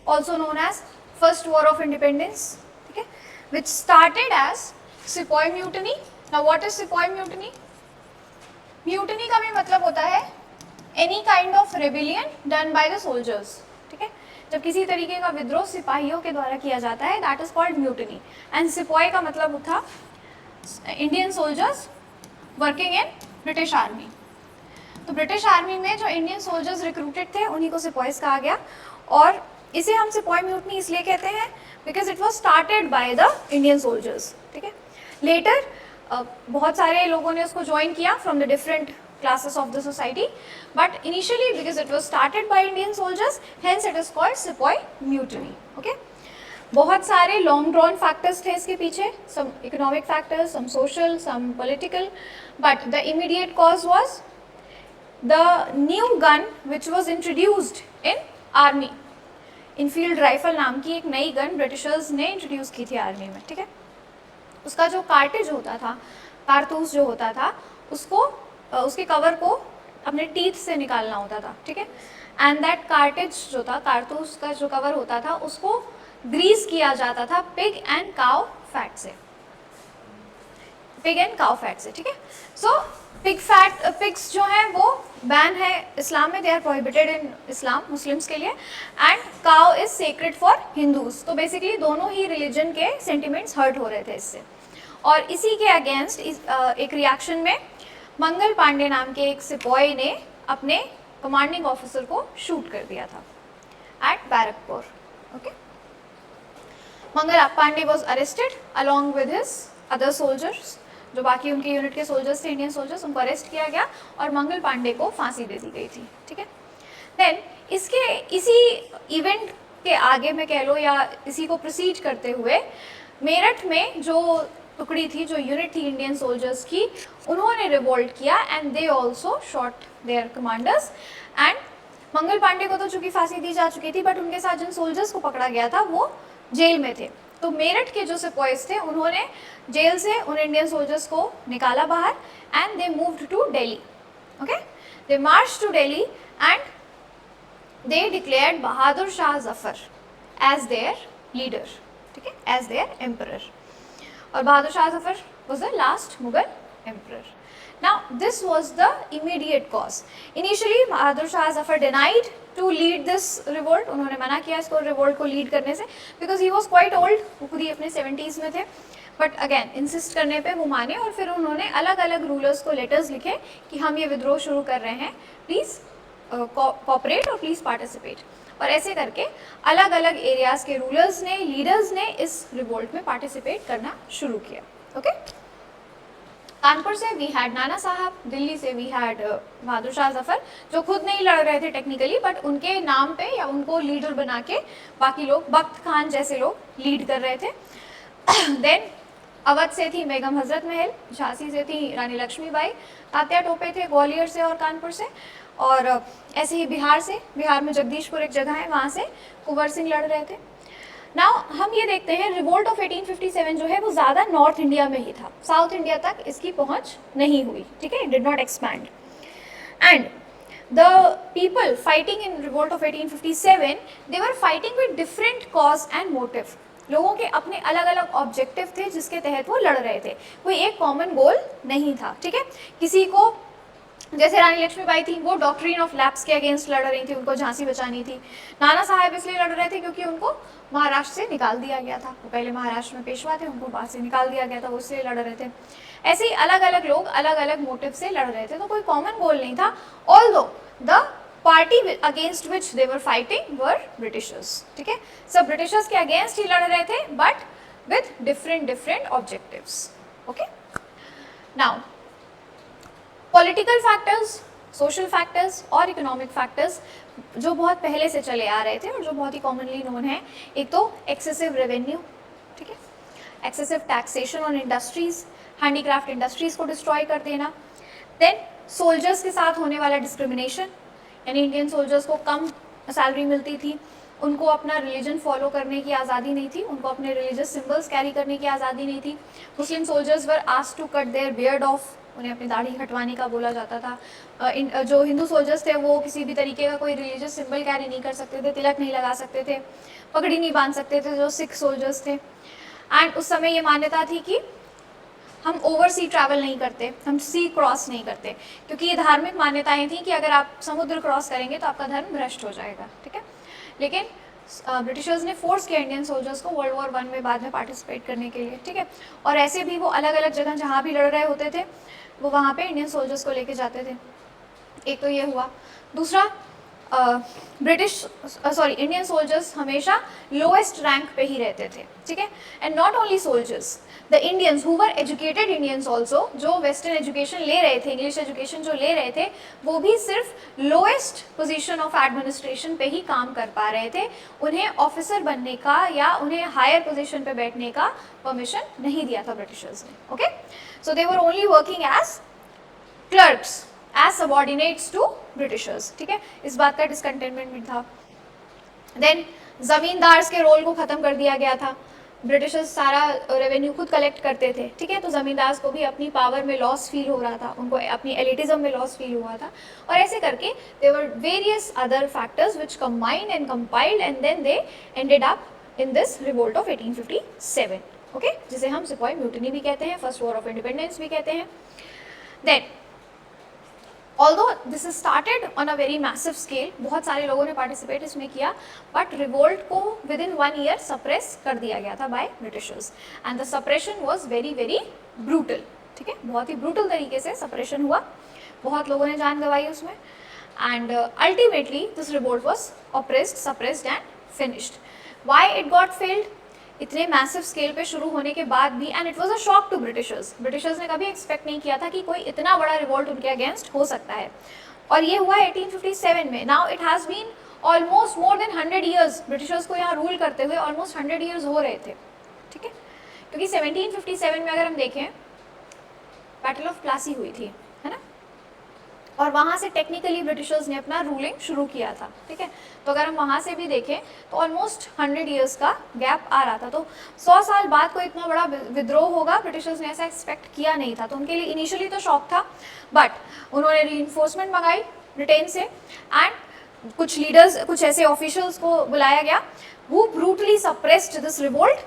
Also known as first war of independence, ठीक है, which started as sepoy mutiny. Now what is sepoy mutiny? Mutiny का भी मतलब होता है any kind of rebellion done by the soldiers, ठीक है, जब किसी तरीके का विद्रोह सिपाहियों के द्वारा किया जाता है, that is called mutiny. And sepoy का मतलब था Indian soldiers working in British army. तो ब्रिटिश आर्मी में जो इंडियन सोल्जर्स रिक्रूटेड थे उन्हीं को सिपॉयज कहा गया, और इसे हम सिपॉय म्यूटनी इसलिए कहते हैं because it was started by the Indian soldiers, ठीक है। लेटर बहुत सारे लोगों ने उसको ज्वाइन किया from the different classes of the society, but initially because it was started by Indian soldiers, hence it is called Sepoy Mutiny. Okay, बहुत सारे long drawn factors थे इसके पीछे, some economic factors, some social, some political, but the immediate cause was the new gun which was introduced in army. Enfield rifle नाम की एक नई gun Britishers ने इंट्रोड्यूस की थी आर्मी में, ठीक है। उसका जो कार्टेज होता था, कारतूस जो होता था, उसको उसके कवर को अपने टीथ से निकालना होता था, ठीक है। एंड दैट कार्टेज जो था, कारतूस का जो कवर होता था, उसको ग्रीस किया जाता था पिग एंड काउ फैट से, पिग एंड काउ फैट से, ठीक है। सो पिग्स जो हैं वो बैन है इस्लाम में, they are prohibited in Islam Muslims के लिए, and cow is sacred for Hindus. तो बेसिकली दोनों ही रिलीजन के सेंटिमेंट्स हर्ट हो रहे थे इससे, और इसी के अगेंस्ट एक रिएक्शन में मंगल पांडे नाम के एक सिपॉय ने अपने कमांडिंग ऑफिसर को शूट कर दिया था at Barrackpore. Okay, Mangal Pandey was arrested along with his other soldiers, जो बाकी उनके यूनिट के सोल्जर्स थे, इंडियन सोल्जर्स, उनको अरेस्ट किया गया और मंगल पांडे को फांसी दे दी गई थी, ठीक है। देन इसी इवेंट के आगे में कह लो या इसी को प्रोसीड करते हुए मेरठ में जो टुकड़ी थी, जो यूनिट थी इंडियन सोल्जर्स की, उन्होंने रिवोल्ट किया and they also shot their commanders. And Mangal Pandey को तो चूंकि फांसी दी जा चुकी थी, बट उनके साथ जिन सोल्जर्स को पकड़ा गया था वो जेल में थे। तो मेरठ के जो सिपॉयज थे उन्होंने जेल से उन इंडियन सोल्जर्स को निकाला बाहर and they moved to Delhi. Okay, they march to Delhi and they declared Bahadur Shah Zafar as their leader, ठीक है, एज देयर एम्परर। और बहादुर Shah Zafar was the last Mughal emperor. Now this was the immediate cause. Initially Bahadur Shah Zafar denied to lead this revolt. उन्होंने मना किया इसको revolt को lead करने से, because he was quite old, वो खुद ही अपने 70s में थे। बट अगेन इंसिस्ट करने पे वो माने और फिर उन्होंने अलग अलग रूलर्स को लेटर्स लिखे कि हम ये विद्रोह शुरू कर रहे हैं, प्लीज़ कोऑपरेट और प्लीज़ पार्टिसिपेट। और ऐसे करके अलग अलग एरियाज़ के रूलर्स ने, लीडर्स ने इस रिवोल्ट में पार्टिसिपेट करना शुरू किया। ओके, कानपुर से वी हैड नाना साहब, दिल्ली से वी हैड बहादुर शाह जफर, जो खुद नहीं लड़ रहे थे टेक्निकली, बट उनके नाम पे या उनको लीडर बना के बाकी लोग, बख्त खान जैसे लोग लीड कर रहे थे। देन अवध से थी बेगम हजरत महल, झांसी से थी रानी लक्ष्मीबाई, तात्या टोपे थे ग्वालियर से और कानपुर से, और ऐसे ही बिहार में जगदीशपुर एक जगह है, वहाँ से कुंवर सिंह लड़ रहे थे। नाउ हम ये देखते हैं रिवोल्ट ऑफ 1857 जो है वो ज़्यादा नॉर्थ इंडिया में ही था, साउथ इंडिया तक इसकी पहुँच नहीं हुई, ठीक है, it did not expand. And the people fighting in revolt of 1857 they were fighting with different cause and motive. लोगों के अपने अलग अलग ऑब्जेक्टिव थे जिसके तहत वो लड़ रहे थे, कोई एक कॉमन गोल नहीं था, ठीक है। किसी को, जैसे रानी लक्ष्मीबाई थी, वो डॉक्ट्रिन ऑफ लैप्स के अगेंस्ट लड़ रही थी, उनको झांसी बचानी थी। नाना साहब इसलिए लड़ रहे थे क्योंकि उनको महाराष्ट्र से निकाल दिया गया था, वो पहले महाराष्ट्र में पेशवा थे, उनको वहाँ से निकाल दिया गया था, वो इसलिए लड़ रहे थे। ऐसे ही अलग अलग लोग अलग अलग मोटिव से लड़ रहे थे, तो कोई कॉमन गोल नहीं था। Although the party against which they were fighting were Britishers, ठीक है, सब ब्रिटिशर्स के अगेंस्ट ही लड़ रहे थे, but with different objectives. Okay, now political factors, social factors और इकोनॉमिक फैक्टर्स जो बहुत पहले से चले आ रहे थे और जो बहुत ही कॉमनली नोन है, एक तो एक्सेसिव रेवेन्यू, ठीक है, excessive taxation on industries, handicraft industries को डिस्ट्रॉय कर देना। देन सोल्जर्स के साथ होने वाला डिस्क्रिमिनेशन, यानी इंडियन सोल्जर्स को कम सैलरी मिलती थी, उनको अपना रिलीजन फॉलो करने की आज़ादी नहीं थी, उनको अपने रिलीजियस सिंबल्स कैरी करने की आज़ादी नहीं थी। Muslim soldiers were asked to cut their beard off उन्हें अपनी दाढ़ी हटवाने का बोला जाता था। जो हिंदू सोल्जर्स थे वो किसी भी तरीके का कोई रिलीजियस सिंबल कैरी नहीं कर सकते थे, तिलक नहीं लगा सकते थे, पगड़ी नहीं बांध सकते थे जो सिख सोल्जर्स थे। एंड उस समय ये मान्यता थी कि हम ओवर सी ट्रैवल नहीं करते, हम सी क्रॉस नहीं करते, क्योंकि ये धार्मिक मान्यताएं थी कि अगर आप समुद्र क्रॉस करेंगे तो आपका धर्म भ्रष्ट हो जाएगा, ठीक है। लेकिन ब्रिटिशर्स ने फोर्स किया इंडियन सोल्जर्स को वर्ल्ड वॉर 1 में बाद में पार्टिसिपेट करने के लिए, ठीक है। और ऐसे भी वो अलग अलग जगह जहाँ भी लड़ रहे होते थे वो वहाँ पे इंडियन सोल्जर्स को लेके जाते थे। एक तो ये हुआ। दूसरा, इंडियन सोल्जर्स हमेशा लोएस्ट रैंक पे ही रहते थे, ठीक है। And not only soldiers, the Indians who were educated Indians also, जो वेस्टर्न एजुकेशन ले रहे थे, इंग्लिश एजुकेशन जो ले रहे थे, वो भी सिर्फ लोएस्ट पोजीशन ऑफ एडमिनिस्ट्रेशन पे ही काम कर पा रहे थे। उन्हें ऑफिसर बनने का या उन्हें हायर पोजीशन पे बैठने का परमिशन नहीं दिया था ब्रिटिशर्स ने, okay. So they were only working as clerks, as subordinates to Britishers, ठीक है। इस बात का डिसकंटेनमेंट भी था। देन जमींदार्स के रोल को खत्म कर दिया गया था। ब्रिटिशर्स सारा रेवेन्यू खुद कलेक्ट करते थे, ठीक है। तो जमींदार्स को भी अपनी पावर में लॉस फील हो रहा था, उनको अपनी एलिटिज्म में लॉस फील हुआ था। और ऐसे करके there were various other factors which combined and compiled and then they ended up in this revolt of 1857, okay, जिसे हम सिपॉय म्यूटिनी भी कहते हैं, फर्स्ट वॉर ऑफ इंडिपेंडेंस भी कहते हैं। Then although this is started on a very massive scale, बहुत सारे लोगों ने पार्टिसिपेट इसमें किया, बट रिवोल्ट को विद इन 1 ईयर सप्रेस कर दिया गया था by Britishers and the suppression was very very brutal, ठीक है। बहुत ही ब्रूटल तरीके से सप्रेशन हुआ, बहुत लोगों ने जान गंवाई उसमें। And ultimately this revolt was oppressed, suppressed and finished. Why it got failed? इतने मैसिव स्केल पे शुरू होने के बाद भी, and it was a shock to Britishers, Britishers ने कभी एक्सपेक्ट नहीं किया था कि कोई इतना बड़ा रिवोल्ट उनके अगेंस्ट हो सकता है। और ये हुआ 1857 में। Now it has been almost more than 100 years Britishers को यहाँ रूल करते हुए, ऑलमोस्ट 100 ईयर्स हो रहे थे, ठीक है। क्योंकि 1757 में अगर हम देखें बैटल ऑफ प्लासी हुई थी, है ना, और वहाँ से टेक्निकली ब्रिटिशर्स ने अपना रूलिंग शुरू किया था, ठीक है। तो अगर हम वहाँ से भी देखें तो ऑलमोस्ट 100 ईयर्स का गैप आ रहा था। तो 100 साल बाद कोई इतना बड़ा विद्रोह होगा, ब्रिटिशर्स ने ऐसा एक्सपेक्ट किया नहीं था। तो उनके लिए इनिशियली तो शॉक था, बट उन्होंने रीइंफोर्समेंट मंगाई ब्रिटेन से एंड कुछ लीडर्स, कुछ ऐसे ऑफिशियल्स को बुलाया गया who brutally suppressed this revolt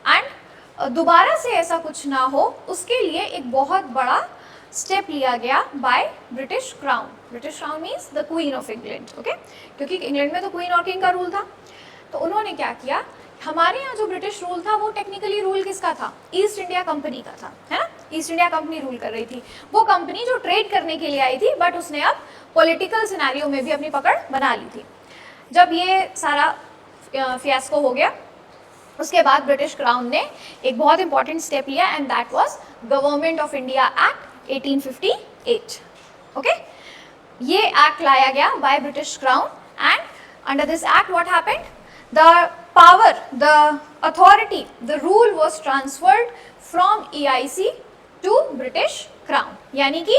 and दोबारा से ऐसा कुछ ना हो उसके लिए एक बहुत बड़ा स्टेप लिया गया by British crown. British crown means the queen of England, okay, क्योंकि इंग्लैंड में तो क्वीन और किंग का रूल था। तो उन्होंने क्या किया, हमारे यहाँ जो ब्रिटिश रूल था वो टेक्निकली रूल किसका था? ईस्ट इंडिया कंपनी का था, है ना। ईस्ट इंडिया कंपनी रूल कर रही थी, वो कंपनी जो ट्रेड करने के लिए आई थी, बट उसने अब पॉलिटिकल सिनेरियो में भी अपनी पकड़ बना ली थी। जब ये सारा फियास्को हो गया उसके बाद ब्रिटिश क्राउन ने एक बहुत इंपॉर्टेंट स्टेप लिया and that was government of India act 1858, okay. ये एक्ट लाया गया by British crown and under this act what happened, the power, the authority, the rule was transferred from EIC to British crown. यानी कि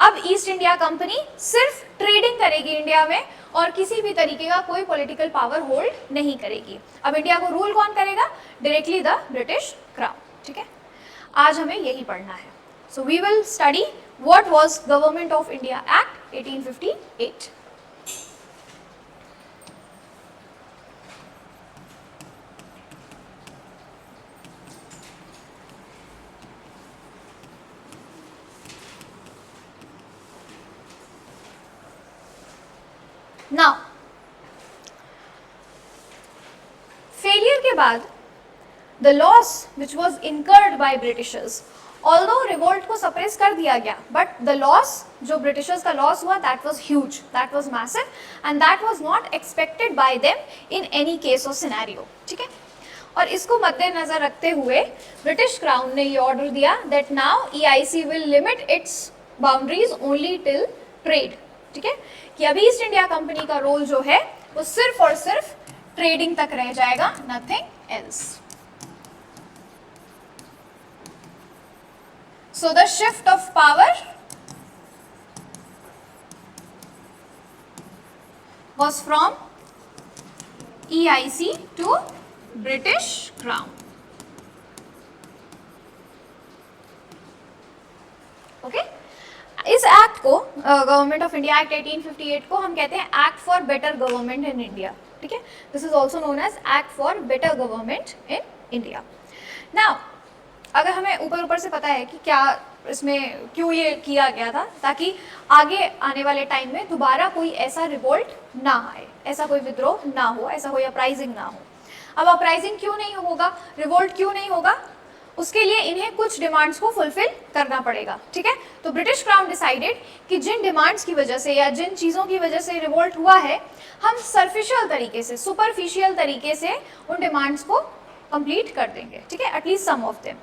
अब East India Company सिर्फ trading करेगी India में और किसी भी तरीके का कोई पॉलिटिकल पावर होल्ड नहीं करेगी। अब इंडिया को रूल कौन करेगा? डायरेक्टली द ब्रिटिश क्राउन, ठीक है। आज हमें यही पढ़ना है। So we will study what was Government of India Act 1858. Now, failure के बाद the loss which was incurred by Britishers, although revolt को सप्रेस कर दिया गया, बट द लॉस, जो ब्रिटिशर्स का लॉस हुआ, that was huge, that was massive and that was not expected bye them in any case और scenario, ठीक है। और इसको मद्देनजर रखते हुए ब्रिटिश क्राउन ने ये ऑर्डर दिया that now EIC will limit it's boundaries only till trade, ठीक है, कि अभी ईस्ट इंडिया कंपनी का रोल जो है वो सिर्फ और सिर्फ ट्रेडिंग तक रह जाएगा, nothing else. So the shift of power was from EIC to British Crown. Okay? Act को, गवर्नमेंट ऑफ इंडिया एक्ट 1858 को हम कहते हैं act for better government in India, ठीक है। This is also known as act for better government in India. Now अगर हमें ऊपर ऊपर से पता है कि क्या इसमें क्यों ये किया गया था, ताकि आगे आने वाले टाइम में दोबारा कोई ऐसा रिवोल्ट ना आए, ऐसा कोई विद्रोह ना हो, ऐसा कोई अपराइजिंग ना हो। अब अपराइजिंग क्यों नहीं होगा, रिवोल्ट क्यों नहीं होगा, उसके लिए इन्हें कुछ डिमांड्स को फुलफिल करना पड़ेगा, ठीक है। तो ब्रिटिश क्राउन डिसाइडेड कि जिन डिमांड्स की वजह से या जिन चीज़ों की वजह से रिवोल्ट हुआ है, हम सरफिशियल तरीके से, सुपरफिशियल तरीके से उन डिमांड्स को कंप्लीट कर देंगे, ठीक है, एटलीस्ट सम ऑफ देम।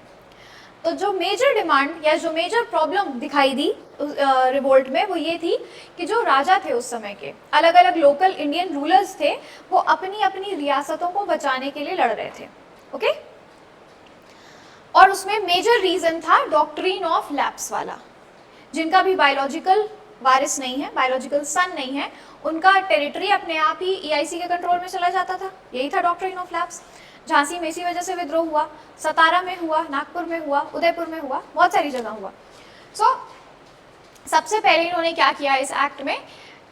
तो जो मेजर डिमांड या जो मेजर प्रॉब्लम दिखाई दी रिवोल्ट में, वो ये थी कि जो राजा थे उस समय के, अलग अलग लोकल इंडियन रूलर्स थे, वो अपनी अपनी रियासतों को बचाने के लिए लड़ रहे थे, ओके। और उसमें मेजर रीजन था डॉक्ट्रिन ऑफ लैप्स वाला। जिनका भी बायोलॉजिकल वारिस नहीं है, बायोलॉजिकल सन नहीं है, उनका टेरिटरी अपने आप ही EIC के कंट्रोल में चला जाता था। यही था डॉक्ट्रिन ऑफ लैप्स। झांसी में इसी वजह से विद्रोह हुआ, सतारा में हुआ, नागपुर में हुआ, उदयपुर में हुआ, बहुत सारी जगह हुआ। सबसे पहले इन्होंने क्या किया, इस एक्ट में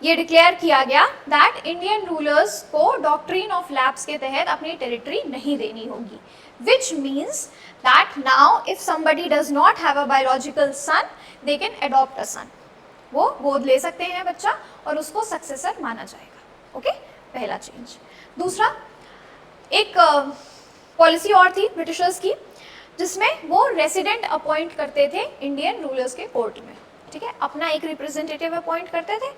ये डिक्लेयर किया गया दैट इंडियन रूलर्स को डॉक्ट्रिन ऑफ लैप्स के तहत अपनी टेरिटरी नहीं देनी होगी, which means that now if somebody does not have a biological son, they can adopt a son. वो गोद ले सकते हैं बच्चा और उसको सक्सेसर माना जाएगा, ओके। पहला चेंज। दूसरा, एक पॉलिसी और थी ब्रिटिशर्स की, जिसमें वो रेसिडेंट अपॉइंट करते थे इंडियन रूलर्स के कोर्ट में, ठीक है। अपना एक रिप्रेजेंटेटिव अपॉइंट करते थे,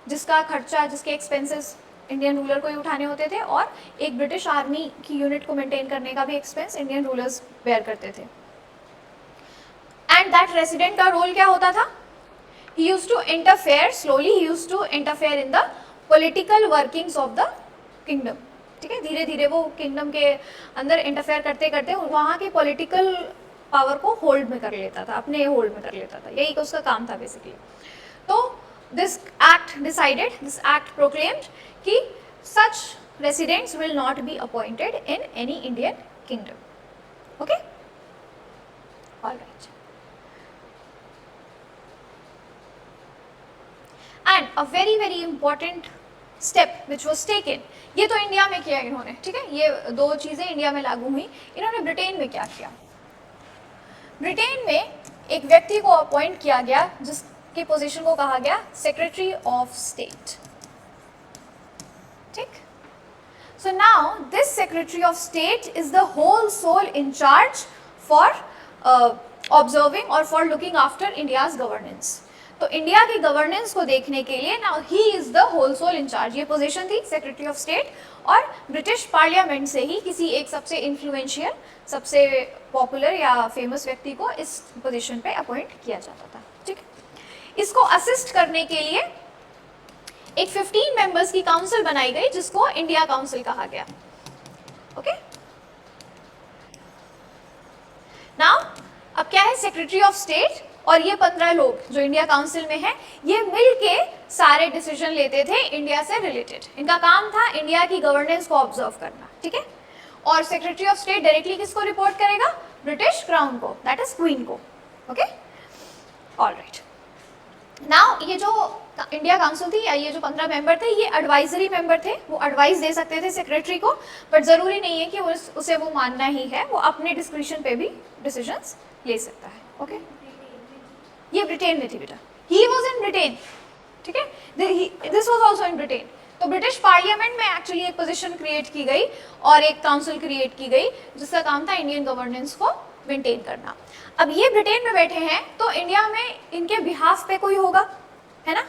जिसका खर्चा, जिसके एक्सपेंसेस इंडियन रूलर को ही उठाने होते थे, और एक ब्रिटिश आर्मी की यूनिट को मेंटेन करने का भी एक्सपेंस इंडियन रूलर्स बेयर करते थे। एंड दैट रेसिडेंट का रोल क्या होता था, he used to interfere slowly, he used to interfere in the political workings of the kingdom, ठीक है। धीरे धीरे वो किंगडम के अंदर इंटरफेयर करते करते वहाँ की पॉलिटिकल पावर को होल्ड में कर लेता था, अपने होल्ड में कर लेता था, यही उसका काम था बेसिकली। तो this act decided, this act proclaimed कि such residents will not be appointed in any Indian kingdom, okay, alright. And a very very important step which was taken, ये तो इंडिया में किया इन्होंने, ठीक है, ये दो चीज़ें इंडिया में लागू हुई। इन्होंने ब्रिटेन में क्या किया, ब्रिटेन में एक व्यक्ति को अपॉइंट किया गया जिसकी पोजीशन को कहा गया सेक्रेटरी ऑफ स्टेट, ठीक। So now this secretary of state is the whole sole in charge for observing और for looking after India's governance. तो इंडिया की गवर्नेंस को देखने के लिए now he is the whole sole in charge. ये position थी सेक्रेटरी ऑफ स्टेट, और ब्रिटिश पार्लियामेंट से ही किसी एक सबसे इन्फ्लुएंशियल, सबसे पॉपुलर या फेमस व्यक्ति को इस पोजीशन पे अपॉइंट किया जाता था, ठीक है। इसको असिस्ट करने के लिए एक 15 मेंबर्स की काउंसिल बनाई गई, जिसको इंडिया काउंसिल कहा गया, ओके। नाउ अब क्या है, सेक्रेटरी ऑफ स्टेट और ये 15 लोग जो इंडिया काउंसिल में हैं, ये मिलके सारे डिसीजन लेते थे इंडिया से रिलेटेड। इनका काम था इंडिया की गवर्नेंस को ऑब्जर्व करना, ठीक है। और सेक्रेटरी ऑफ स्टेट डायरेक्टली किसको रिपोर्ट करेगा, ब्रिटिश क्राउन को, दैट इज क्वीन को, ओके, ऑलराइट। नाउ ये जो इंडिया काउंसिल थी या ये जो 15 मेंबर थे, ये एडवाइजरी मेंबर थे, वो एडवाइस दे सकते थे सेक्रेटरी को, बट जरूरी नहीं है कि उसे वो मानना ही है, वो अपने डिस्क्रिप्शन पे भी डिसीजंस ले सकता है, ओके। ये ब्रिटेन में थी बेटा, ही वॉज इन ब्रिटेन, ठीक है, this was also in Britain. तो ब्रिटिश पार्लियामेंट में एक्चुअली एक पोजीशन क्रिएट की गई और एक काउंसिल क्रिएट की गई, जिसका काम था इंडियन गवर्नेंस को मेंटेन करना। अब ये ब्रिटेन में बैठे हैं, तो इंडिया में इनके बिहाफ पे कोई होगा, है ना,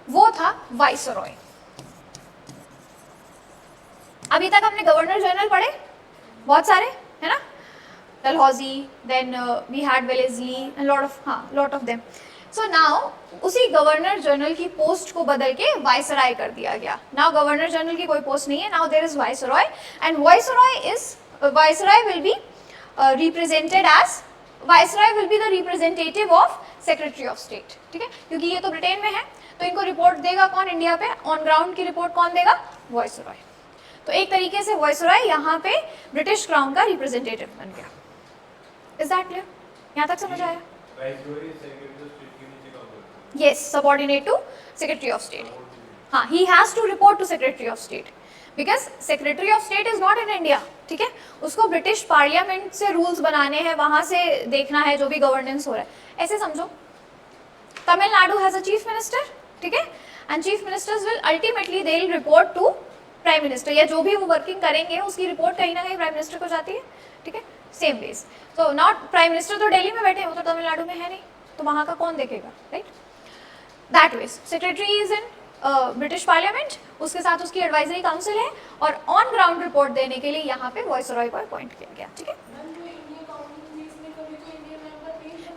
वो था वाइसरॉय। अभी तक हमने गवर्नर जनरल पढ़े बहुत सारे, है ना, Dalhousie, then we had Wellesley, a lot of them. So now उसी गवर्नर जनरल की पोस्ट को बदल के वाइसराय कर दिया गया। नाउ गवर्नर जनरल की कोई पोस्ट नहीं है, now there is viceroy, and viceroy will be represented as, viceroy will be the representative of secretary of state, ठीक है, क्योंकि ये तो ब्रिटेन में है, तो इनको रिपोर्ट देगा कौन इंडिया पे, ऑन ग्राउंड की रिपोर्ट कौन देगा, वाइसरॉय। तो एक तरीके से वाइसरॉय यहाँ पे ब्रिटिश क्राउन का रिप्रेजेंटेटिव बन गया। Is that clear? यहाँ तक समझ आया? Yes, subordinate to Secretary of State. हाँ, he has to report to Secretary of State because Secretary of State is not in India. ठीक है, उसको ब्रिटिश पार्लियामेंट से रूल्स बनाने हैं, वहाँ से देखना है जो भी गवर्नेंस हो रहा है. ऐसे समझो, Tamil Nadu has a chief minister, ठीक है, and chief ministers will ultimately they will report to prime minister, या जो भी वो वर्किंग करेंगे उसकी रिपोर्ट कहीं ना कहीं प्राइम मिनिस्टर को जाती है. ठीक है, सेम बेस. तो नॉट प्राइम मिनिस्टर तो दिल्ली में बैठे हैं, वो तो तमिलनाडु में है नहीं, तो वहाँ का कौन देखेगा, right? That was secretary is in British parliament, उसके साथ उसकी एडवाइजरी काउंसिल है, और ऑन ग्राउंड रिपोर्ट देने के लिए यहाँ पे वॉइसरॉय को अपॉइंट किया गया. ठीक है,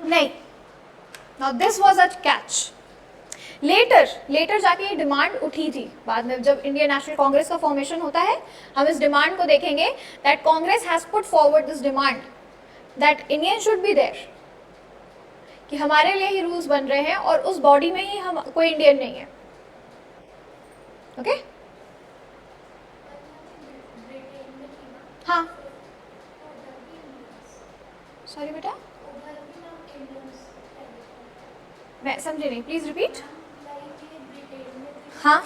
नहीं, now this was a catch. Later जाके ये डिमांड उठी थी बाद में, जब इंडियन नेशनल कांग्रेस का फॉर्मेशन होता है, हम इस डिमांड को देखेंगे that Congress has put forward this demand that Indian should be there, कि हमारे लिए ही रूल्स बन रहे हैं और उस बॉडी में ही हम कोई इंडियन नहीं है. ओके हाँ, सॉरी बेटा मैं समझी नहीं, प्लीज रिपीट. हाँ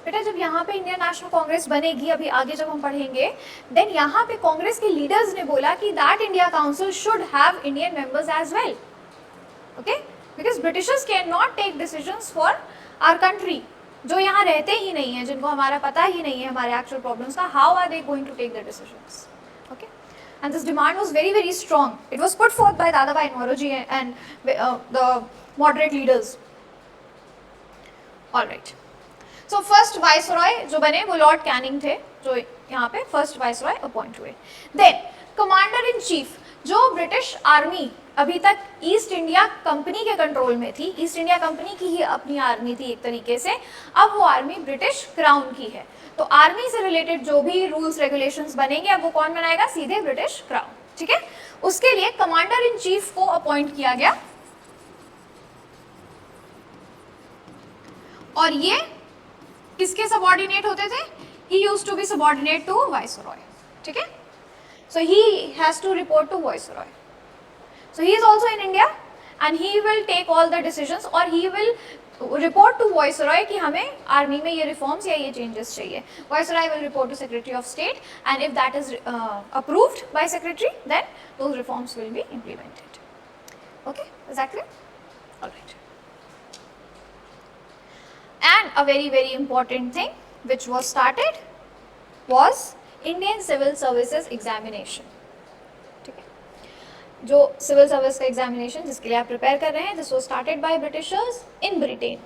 बेटा, जब यहाँ पे इंडियन नेशनल कांग्रेस बनेगी, अभी आगे जब हम पढ़ेंगे, देन यहाँ पे कांग्रेस के लीडर्स ने बोला कि that India council should have Indian members as well. Okay, because Britishers can not take decisions for our country, जो यहाँ रहते ही नहीं है, जिनको हमारा पता ही नहीं है हमारे एक्चुअल प्रॉब्लम्स का, how are they going to take the decisions. Okay, and this demand was very very strong. It was put forth by Dadabhai Naoroji and the moderate leaders. All right. So first viceroy जो बने वो Lord Canning थे, जो यहाँ पे first viceroy appoint हुए. Then commander in chief, जो British army अभी तक ईस्ट इंडिया कंपनी के कंट्रोल में थी, ईस्ट इंडिया कंपनी की ही अपनी आर्मी थी एक तरीके से, अब वो आर्मी ब्रिटिश क्राउन की है. तो आर्मी से रिलेटेड जो भी रूल्स रेगुलेशंस बनेंगे, अब वो कौन बनाएगा? सीधे ब्रिटिश क्राउन. ठीक है, उसके लिए कमांडर इन चीफ को अपॉइंट किया गया, और ये किसके सबऑर्डिनेट होते थे? He used to be subordinate to viceroy. ठीक है, so he has to report to viceroy. So he is also in India and he will take all the decisions, और he will report to viceroy कि हमें army में ये reforms या ये changes चाहिए. Viceroy will report to secretary of state, and if that is approved by secretary, then those reforms will be implemented. Okay, is that clear? Alright. And a very very important thing which was started was Indian Civil Services Examination. ठीक है, जो civil service का examination जिसके लिए आप prepare कर रहे हैं, this was started by Britishers in Britain.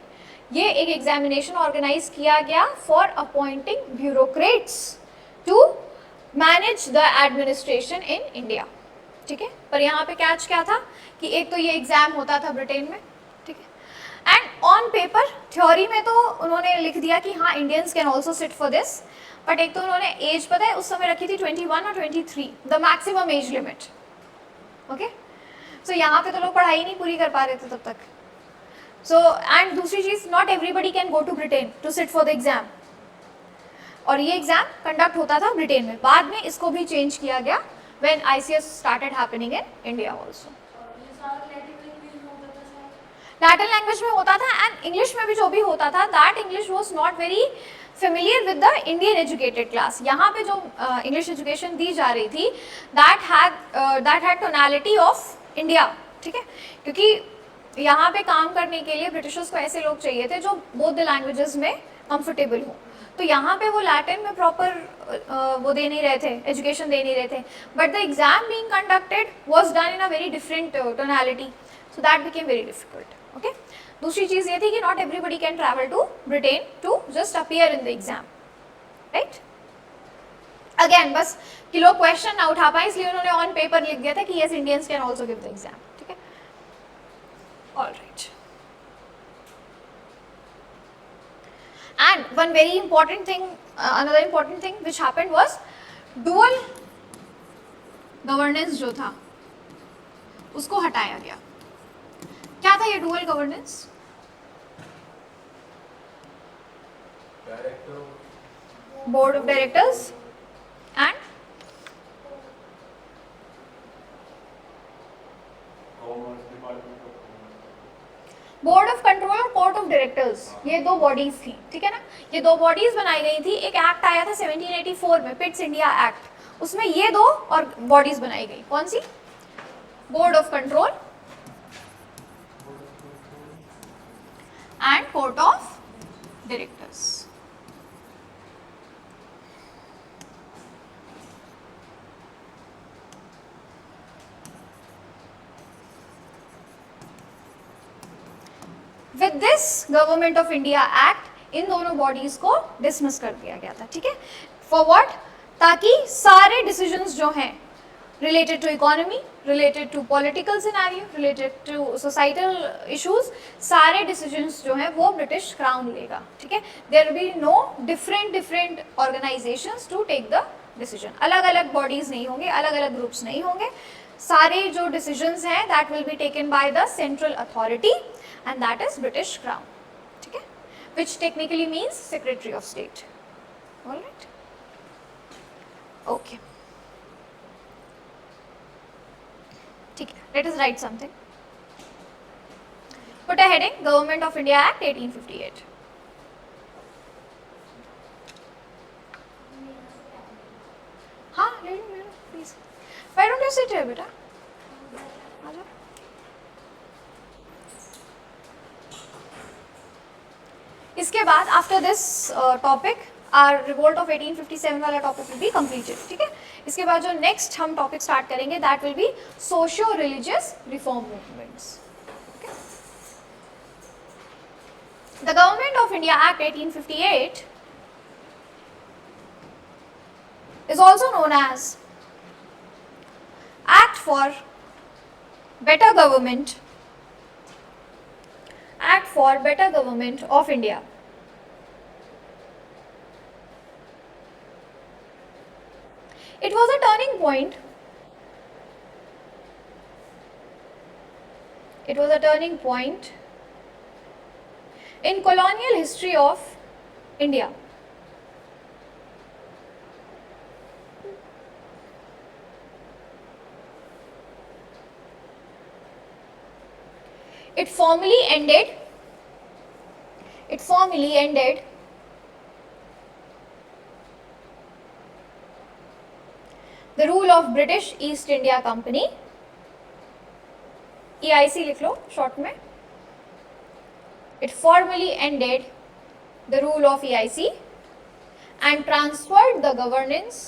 ये एक एग्जामिनेशन ऑर्गेनाइज किया गया for appointing bureaucrats to manage the administration in India. ठीक है, पर यहाँ पे कैच क्या था कि एक तो ये एग्जाम होता था ब्रिटेन में, एंड ऑन पेपर थ्योरी में तो उन्होंने लिख दिया कि हाँ Indians can also sit for this, but एक तो उन्होंने एज पता है उस समय रखी थी 21 और 23, the maximum age limit. Okay, so यहाँ पे तो लोग पढ़ाई नहीं पूरी कर पा रहे थे तब तक. सो एंड दूसरी चीज, not everybody can go to Britain to sit for the exam, और ये एग्जाम कंडक्ट होता था ब्रिटेन में. बाद में इसको भी चेंज किया गया when ICS started happening in India also. Latin language में होता था, एंड इंग्लिश में भी जो भी होता था, that English was not very familiar with the Indian educated class. यहाँ पे जो इंग्लिश एजुकेशन दी जा रही थी, that had tonality of India. ठीक है, क्योंकि यहाँ पे काम करने के लिए ब्रिटिशर्स को ऐसे लोग चाहिए थे जो बोथ द लैंग्वेजेस में कंफर्टेबल हो. तो यहाँ पे वो लैटिन में प्रॉपर वो दे नहीं रहे थे, एजुकेशन दे नहीं रहे थे, but the exam being conducted was done in a very different tonality, so that became very difficult. Okay, दूसरी चीज ये थी कि not everybody can travel to Britain to just appear in the exam. Right, again बस कि लोग question ना उठा पाए इसलिए उन्होंने ऑन पेपर लिख दिया था कि yes Indians can also give the exam. ठीक है, alright. And one very important thing, another important thing which happened was dual governance जो था उसको हटाया गया. क्या था ये dual governance? Board of directors and board of control और कोर्ट ऑफ डायरेक्टर्स, ये दो बॉडीज थी, ठीक है ना। ये दो बॉडीज बनाई गई थी। एक एक्ट आया था 1784 में, पिट्स इंडिया एक्ट, उसमें ये दो और बॉडीज बनाई गई। कौन सी? Board of control and court of directors. With this government of India act इन दोनों बॉडीज को डिसमिस कर दिया गया था, ठीक है। For what? ताकि सारे डिसीजंस जो हैं related to economy, related to political scenario, related to societal issues, सारे डिसीजंस जो हैं वो ब्रिटिश क्राउन लेगा, ठीक है। There will be no different organisations to take the decision. अलग अलग बॉडीज नहीं होंगे, अलग अलग ग्रुप्स नहीं होंगे, सारे जो डिसीजंस हैं that will be taken by the central authority and that is British Crown, ठीक है, which technically means Secretary of State. All right, okay, ठीक है, let us write something. Put a heading, Government of India Act 1858. हाँ, ले लो please. Why don't you sit here, बेटा? आ जाओ. इसके बाद after this topic or revolt of 1857 वाला topic will be completed, ठीक है। इसके बाद जो नेक्स्ट हम टॉपिक स्टार्ट करेंगे that will be socio religious reform movements. The government of India act 1858 is also known as Act for Better Government, Act for Better Government of India. It was a turning point. It was a turning point in colonial history of India. It formally ended the rule of British East India Company, EIC लिख लो short में. It formally ended the rule of EIC and transferred the governance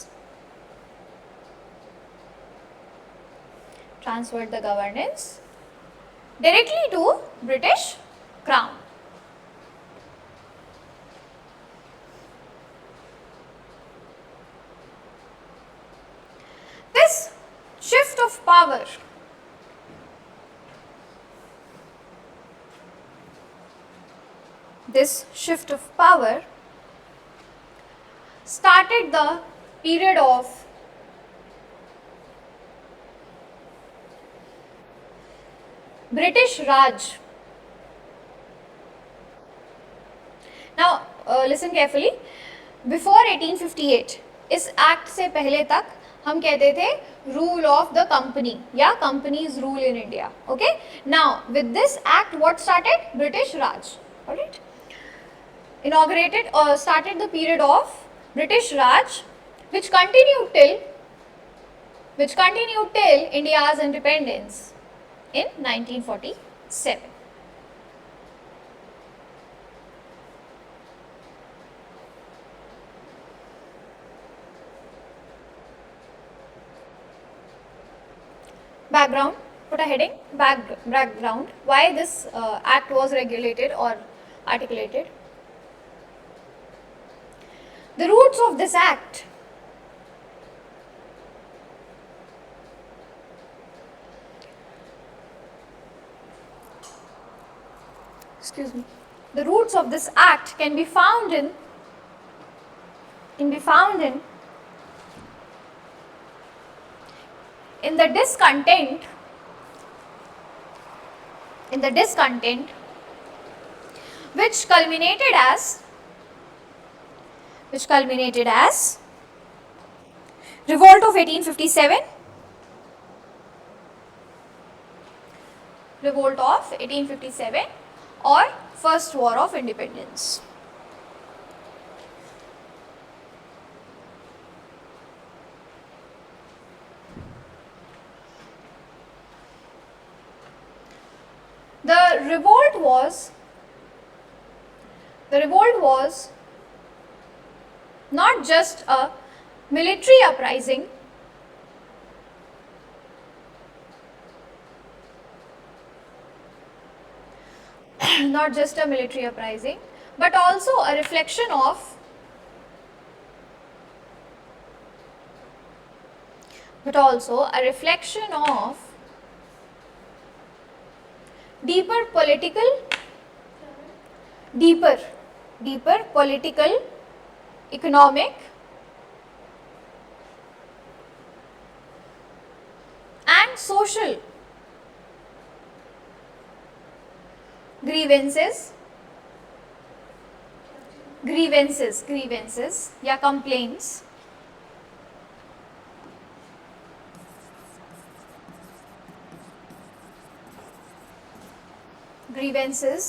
directly to British Crown. This shift of power started the period of British Raj. Now listen carefully. Before 1858, इस act से पहले तक हम कहते थे rule of the company या companies rule in India. Okay, now with this act what started? British Raj. Alright, inaugurated or started the period of British Raj, which continued till India's independence in 1947. Background, put a heading, background, why this act was regulated or articulated. The roots of this act the roots of this act can be found in the discontent which culminated as revolt of 1857, or First War of Independence. The revolt was not just a military uprising, but also a reflection of deeper political, economic and social grievances या complaints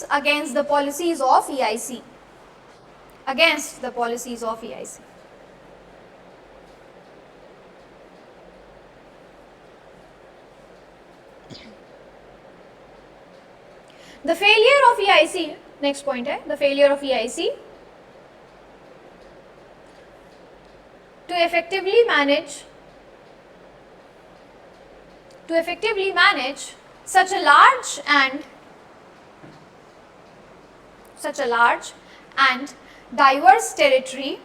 against the policies of EIC. The failure of EIC, next point है, the failure of EIC to effectively manage such a large and diverse territory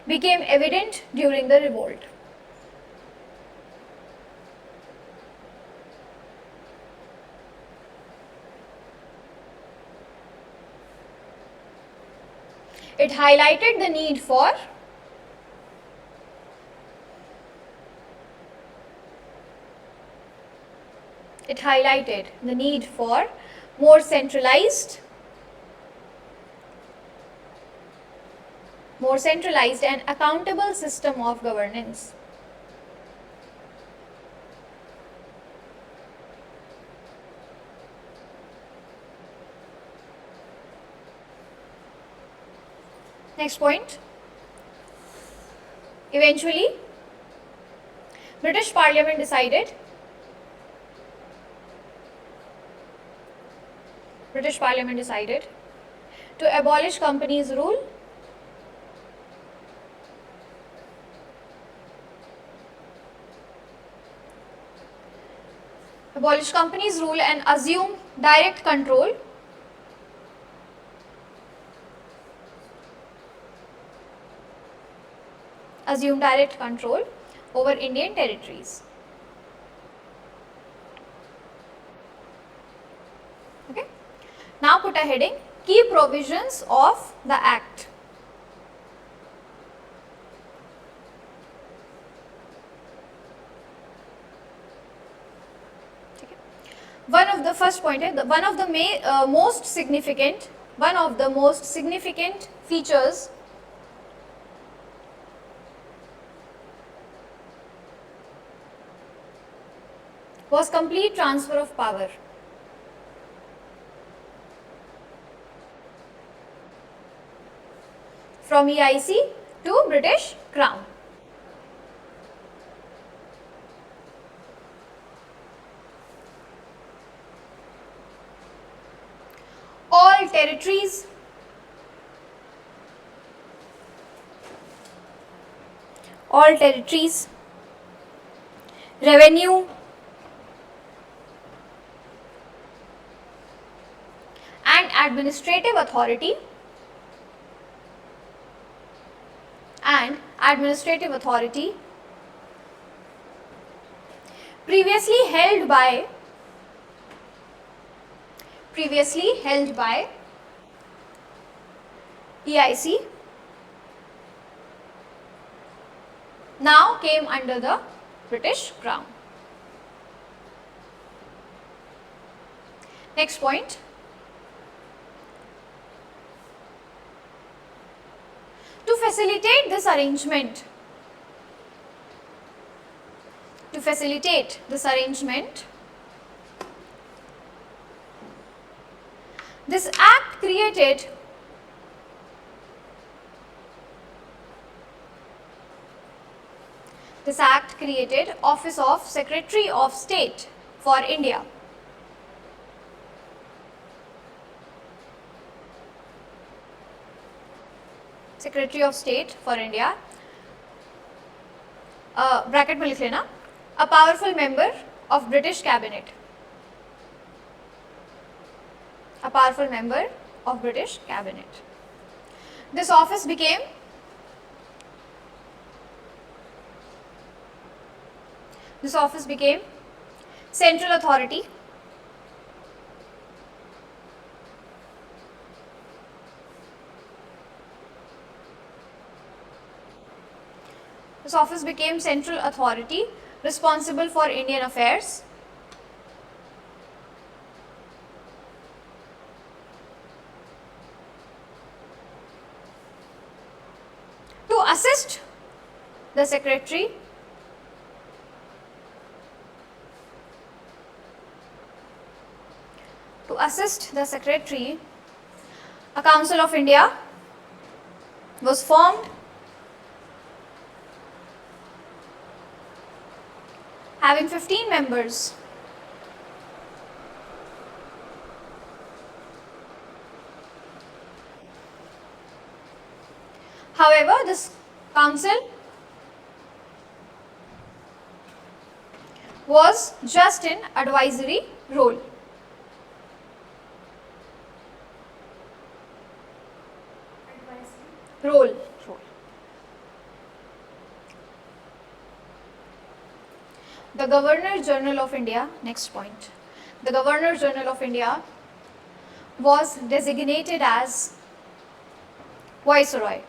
became evident during the revolt. It highlighted the need for more centralized and accountable system of governance. Next point. Eventually, British Parliament decided to abolish companies' rule and assume direct control over Indian territories. Okay. Now put a heading, key provisions of the Act. One of the most significant features was complete transfer of power from EIC to British Crown. All territories revenue and administrative authority previously held by EIC now came under the British Crown. Next point. To facilitate this arrangement, this act created Office of Secretary of State for India. Secretary of State for India, bracket में लिख लेना, a powerful member of British cabinet, a powerful member of British cabinet. This office became central authority responsible for Indian affairs. To assist the secretary a Council of India was formed, having 15 members. However, this council was just in advisory role. The Governor General of India, next point. The Governor General of India was designated as Viceroy.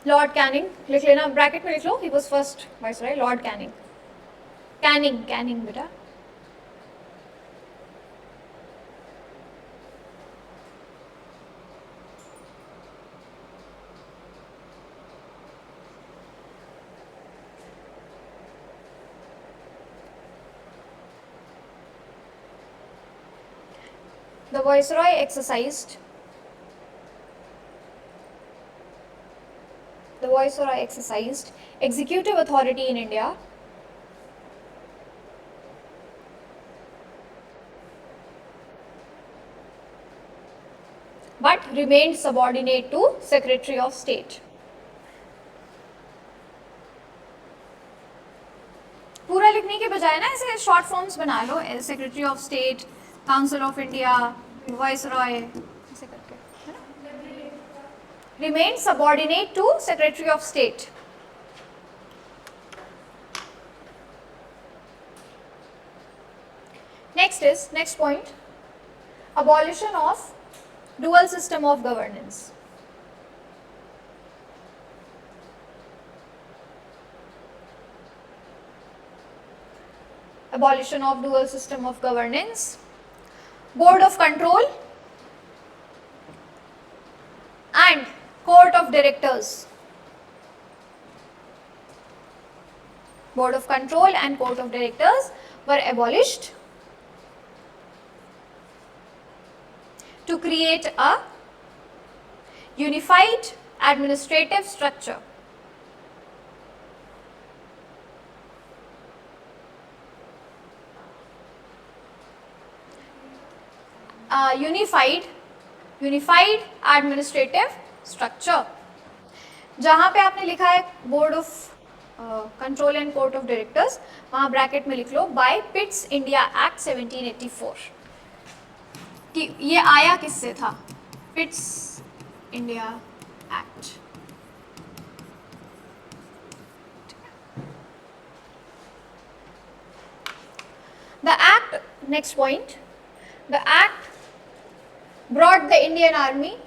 Lord Canning, लिख लेना, bracket में लिख लो, he was first Viceroy, Lord Canning. Canning बेटा. The Viceroy exercised executive authority in India but remained subordinate to Secretary of State. पूरा लिखने के बजाय ना ऐसे शॉर्ट फॉर्म्स बना लो, secretary of state, council of India, viceroy, ऐसे करके, है ना? Remained subordinate to Secretary of State. Next point, abolition of dual system of governance. Abolition of dual system of governance. Board of Control and Court of Directors. Board of Control and Court of Directors were abolished to create a unified administrative structure. Unified administrative structure. जहाँ पे आपने लिखा है board of control and court of directors, वहाँ bracket में लिख लो bye Pitt's India act 1784. कि ये आया किससे था? Pitt's India act. The act, next point, the act brought the Indian Army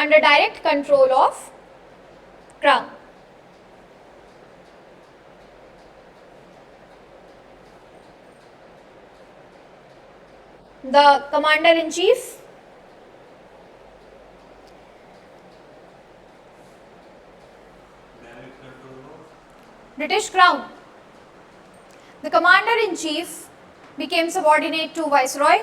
under direct control of Crown. The Commander-in-Chief, British Crown. The Commander-in-Chief became subordinate to Viceroy.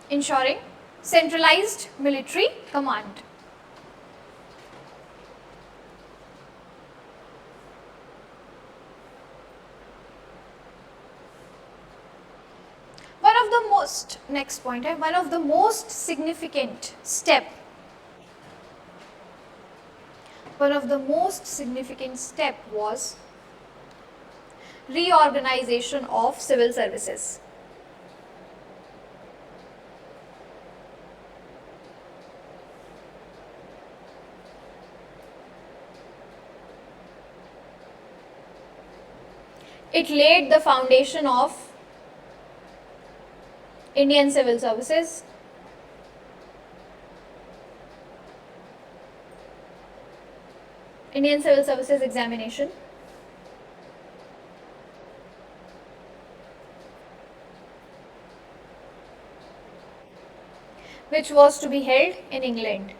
Ensuring centralized military command. Next point है, one of the most significant step was reorganization of civil services. It laid the foundation of Indian civil services. Indian Civil Services examination. Which was to be held in England.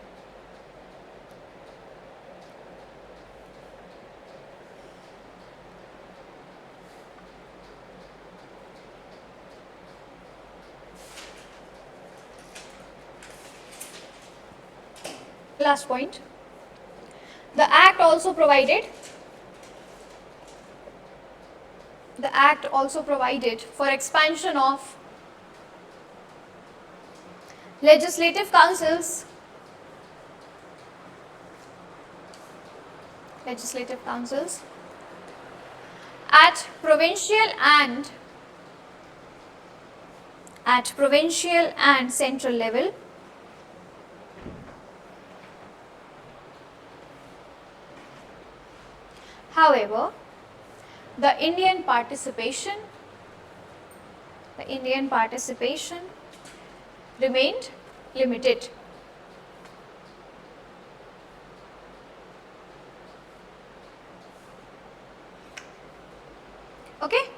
Last point. The Act also provided for expansion of legislative councils at provincial and central level. However, the Indian participation remained limited. Okay,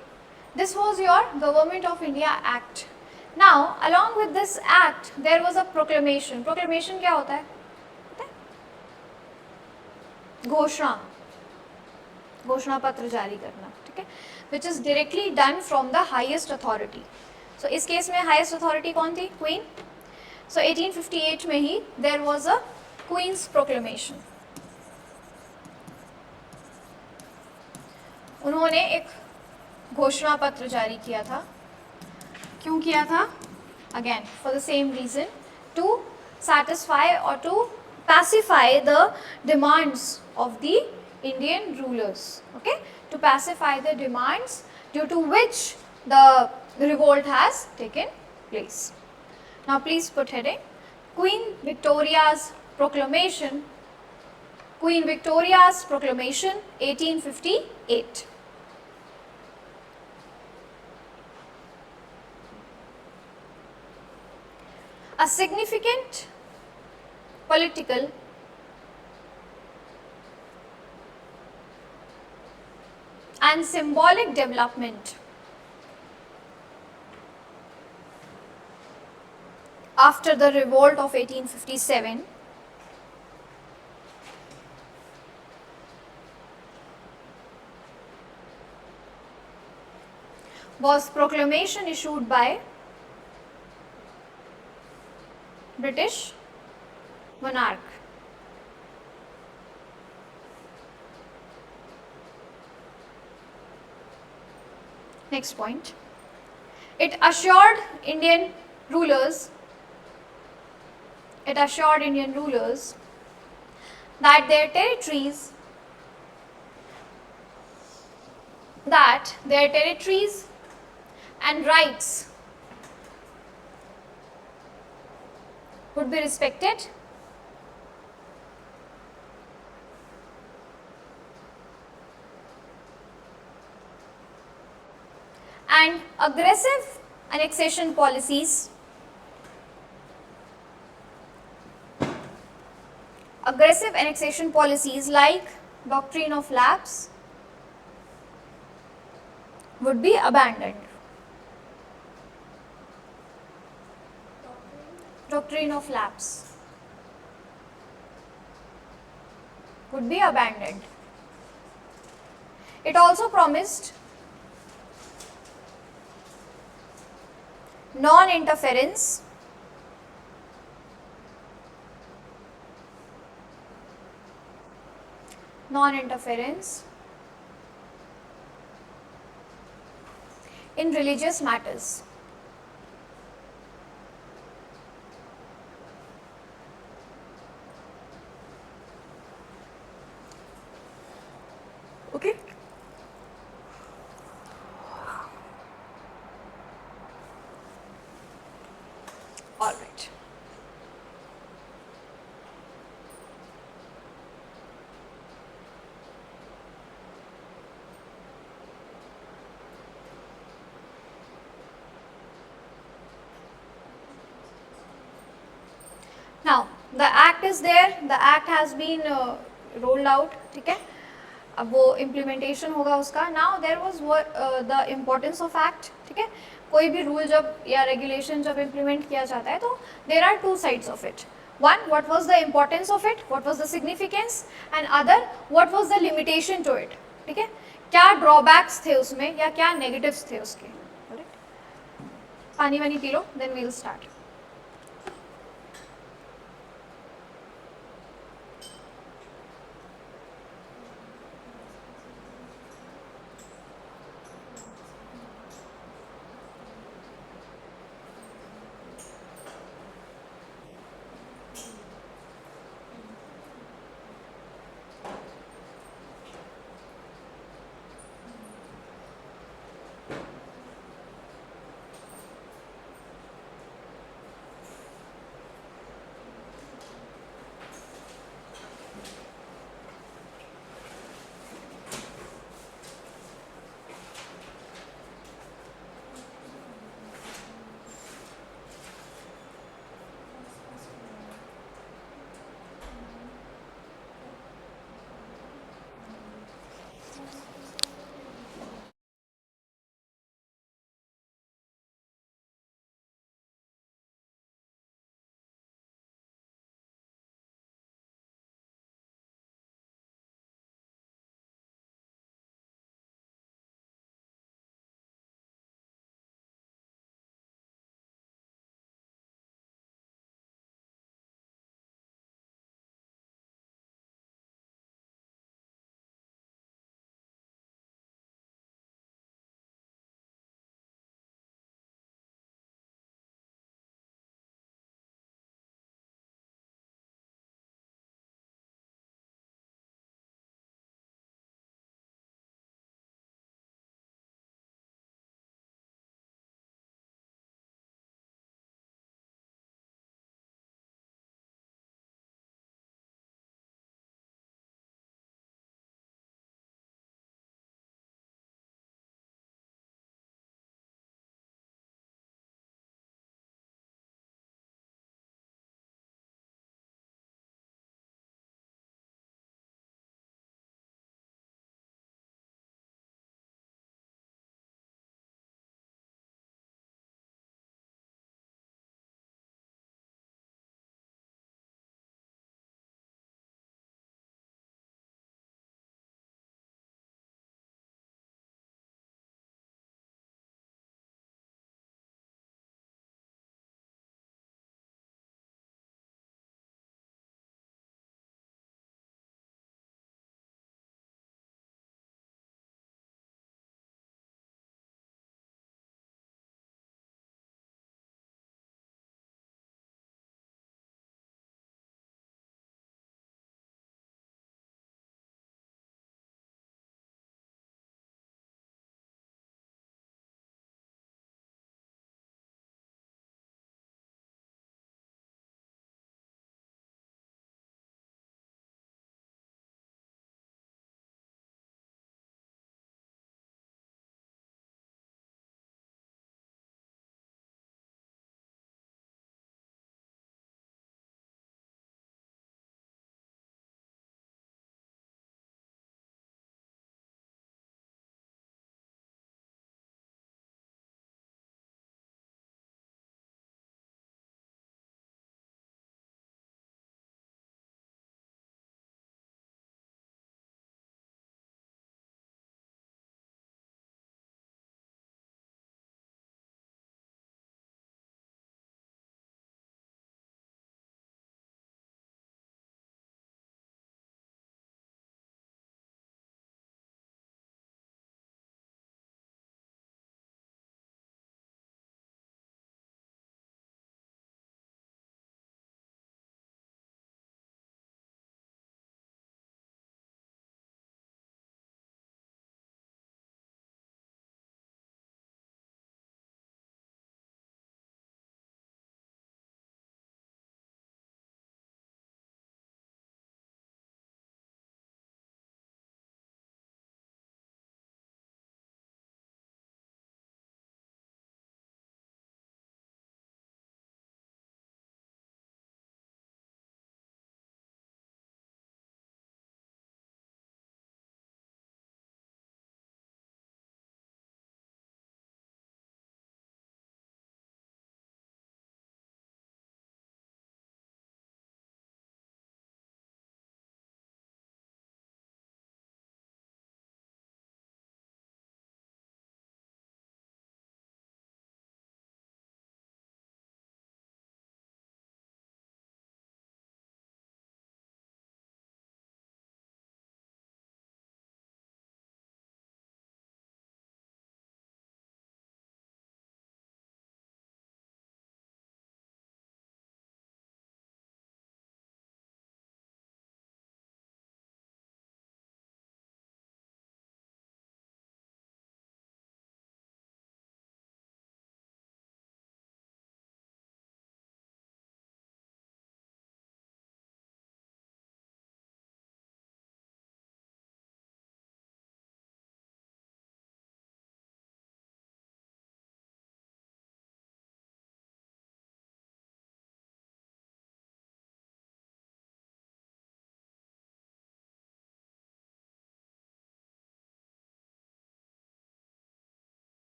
this was your Government of India Act. Now, along with this act, there was a proclamation. Proclamation क्या होता है? घोषणा पत्र जारी करना, ठीक है, which is directly done from the highest authority. So इस केस में highest authority कौन थी? Queen. So 1858 में ही there was a Queen's proclamation. उन्होंने एक घोषणा पत्र जारी किया था. क्यों किया था? Again for the same reason, to satisfy or to pacify the demands of the Indian rulers, okay, to pacify the demands due to which the revolt has taken place. Now please put heading, Queen Victoria's Proclamation, 1858. A significant political and symbolic development after the revolt of 1857 was proclamation issued by British monarch. Next point. It assured Indian rulers that their territories and rights would be respected aggressive annexation policies, like doctrine of lapse would be abandoned. Doctrine of lapse would be abandoned. It also promised non-interference in religious matters. Okay. All right. Now the act is there, the act has been rolled out, ठीक है. अब वो implementation होगा उसका. Now there was the importance of act, ठीक है. कोई भी रूल जब या रेगुलेशन जब इम्प्लीमेंट किया जाता है तो there are two sides of it. One, what was the importance of it, what was the significance, and other what was the limitation to it. ठीक है, क्या ड्रॉबैक्स थे उसमें या क्या नेगेटिव्स थे उसके. पानी वानी पी लो, then we will start.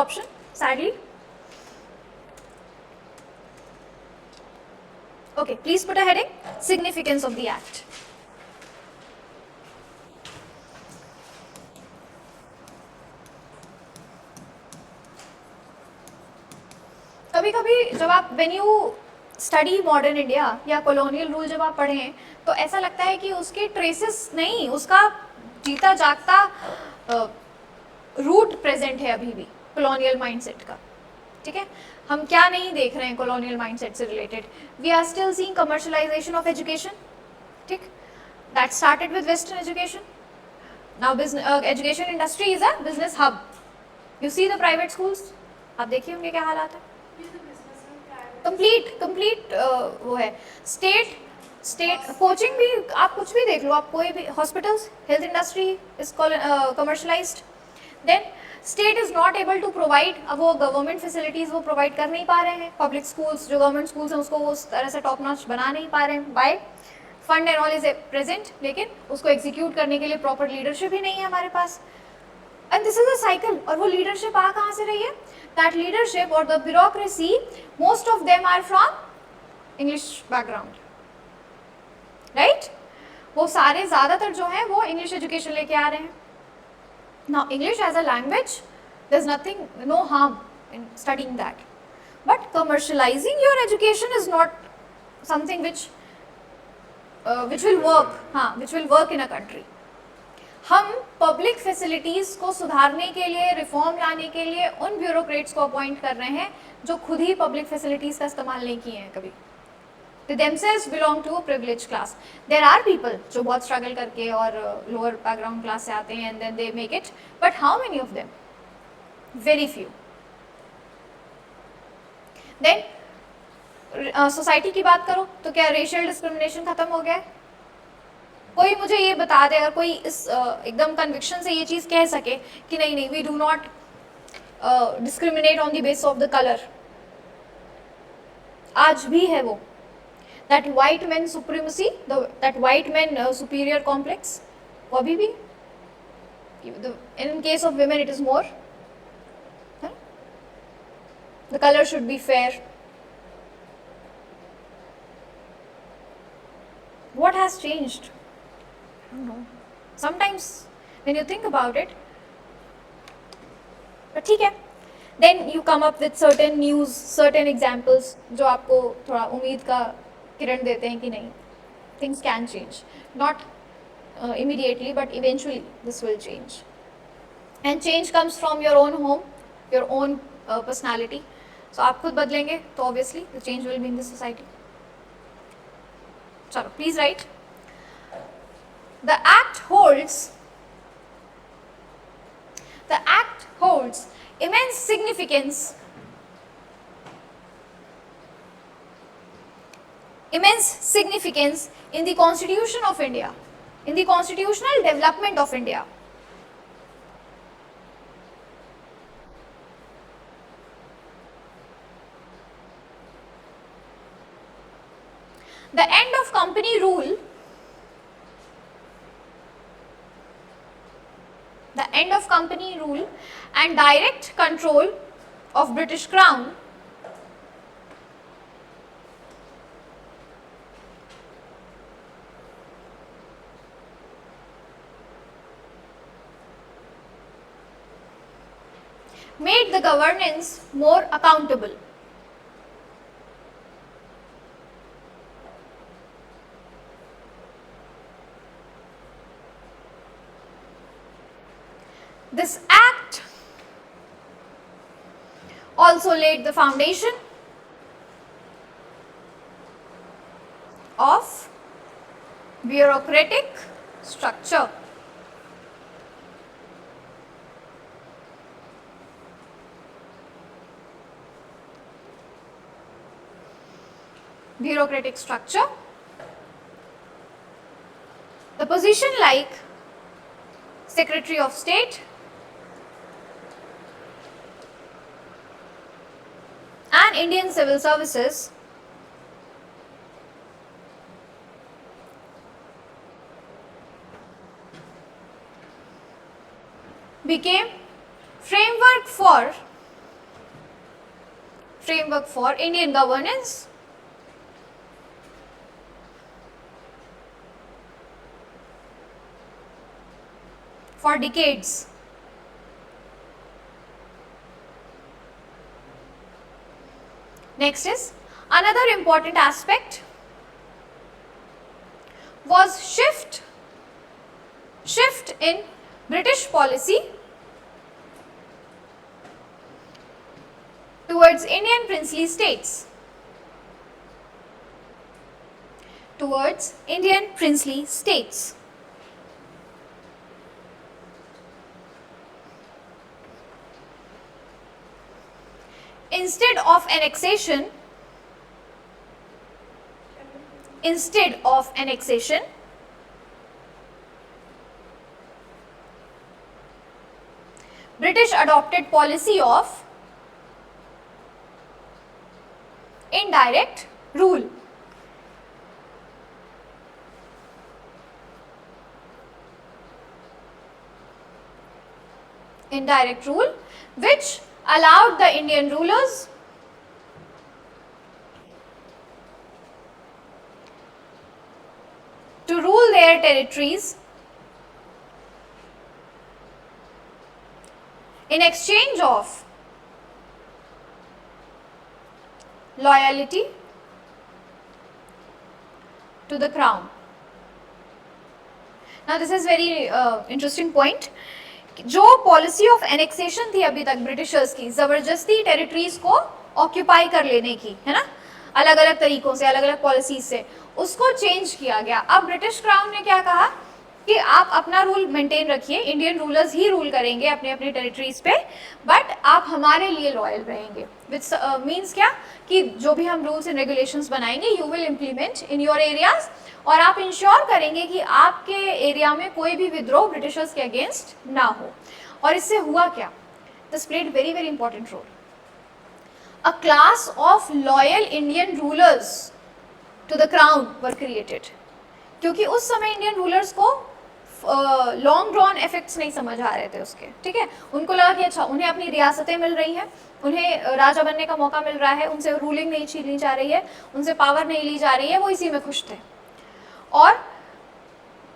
option, sadly. Okay, please put a heading, significance of the act. कभी कभी जब आप when you study modern India या colonial rule जब आप पढ़ें तो ऐसा लगता है कि उसके traces नहीं, उसका जीता जागता रूट प्रेजेंट है अभी भी colonial mindset का, ठीक है. हम क्या नहीं देख रहे हैं colonial mindset से related. We are still seeing commercialization of education, ठीक. That started with Western education. Now business education industry is a business hub. You see the private schools, आप देखिए उनके क्या हालात है. कंप्लीट वो है. स्टेट कोचिंग भी आप कुछ भी देख लो, आप कोई भी hospitals, health industry is commercialised. Then state is not able to provide, अब वो गवर्नमेंट फैसिलिटीज वो प्रोवाइड कर नहीं पा रहे हैं. पब्लिक स्कूल्स जो गवर्नमेंट स्कूल्स हैं उसको वो उस तरह से टॉप नॉच बना नहीं पा रहे हैं. By fund and all is present, लेकिन उसको एग्जीक्यूट करने के लिए प्रॉपर लीडरशिप ही नहीं है हमारे पास. And this is a cycle. और वो लीडरशिप आ कहाँ से रही है? दैट लीडरशिप और the bureaucracy, most of them are from English background, right. वो सारे ज़्यादातर जो हैं वो इंग्लिश एजुकेशन लेके आ रहे हैं. Now English as a language, there is nothing, no harm in studying that, but commercialising your education is not something which will work. हाँ, which will work in a country. हम public facilities को सुधारने के लिए, reform लाने के लिए उन ब्यूरोक्रेट्स को अपॉइंट कर रहे हैं जो खुद ही पब्लिक फैसिलिटीज़ का इस्तेमाल नहीं किए हैं कभी. They themselves belong to a privileged class. There are people जो बहुत struggle करके और lower background class से आते हैं and then they make it, but how many of them? Very few. Then society की बात करो तो क्या रेशियल डिस्क्रिमिनेशन खत्म हो गया है? कोई मुझे ये बता दे, अगर कोई इस एकदम कन्विक्शन से ये चीज़ कह सके कि नहीं नहीं, we do not discriminate on the basis of the colour. आज भी है वो, that white men supremacy, that white men superior complex, वो अभी भी. In case of women it is more. The color should be fair. What has changed? I don't know. Sometimes when you think about it, but ठीक है. Then you come up with certain news, certain examples जो आपको थोड़ा उम्मीद का किरण देते हैं कि नहीं, things can change. Not immediately, but eventually this will change. And change comes from your own home, your own personality. So आप खुद बदलेंगे तो obviously the change will be in the society. चलो, please write. The act holds immense significance in the Constitution of India, in the constitutional development of India. The end of company rule, and direct control of British Crown made the governance more accountable. This act also laid the foundation of bureaucratic structure. Bureaucratic structure. The position like Secretary of State and Indian Civil Services became framework for framework for Indian governance. For decades. Next is another important aspect was shift in British policy towards Indian princely states. Towards Indian princely states. Instead of annexation, British adopted policy of indirect rule. Indirect rule, which allowed the Indian rulers to rule their territories in exchange of loyalty to the crown. Now this is very interesting point. जो policy of annexation थी अभी तक Britishers की, जबरदस्ती territories को occupy कर लेने की, है ना, अलग अलग तरीकों से, अलग अलग पॉलिसीज से, उसको चेंज किया गया. अब ब्रिटिश क्राउन ने क्या कहा कि आप अपना रूल मेंटेन रखिए, इंडियन रूलर्स ही रूल करेंगे अपने अपने टेरिटरीज पे, बट आप हमारे लिए लॉयल रहेंगे. विच मीन्स क्या कि जो भी हम रूल्स एंड रेगुलेशंस बनाएंगे you will implement in your areas, और आप इंश्योर करेंगे कि आपके एरिया में कोई भी विद्रोह ब्रिटिशर्स के अगेंस्ट ना हो. और इससे हुआ क्या? This played very very important role. A class of loyal Indian rulers to the crown were created. क्योंकि उस समय इंडियन रूलर्स को लॉन्ग ड्रॉन इफेक्ट्स नहीं समझ आ रहे थे उसके, ठीक है. उनको लगा कि अच्छा उन्हें अपनी रियासतें मिल रही हैं, उन्हें राजा बनने का मौका मिल रहा है, उनसे रूलिंग नहीं छीनी जा रही है, उनसे पावर नहीं ली जा रही है, वो इसी में खुश थे. और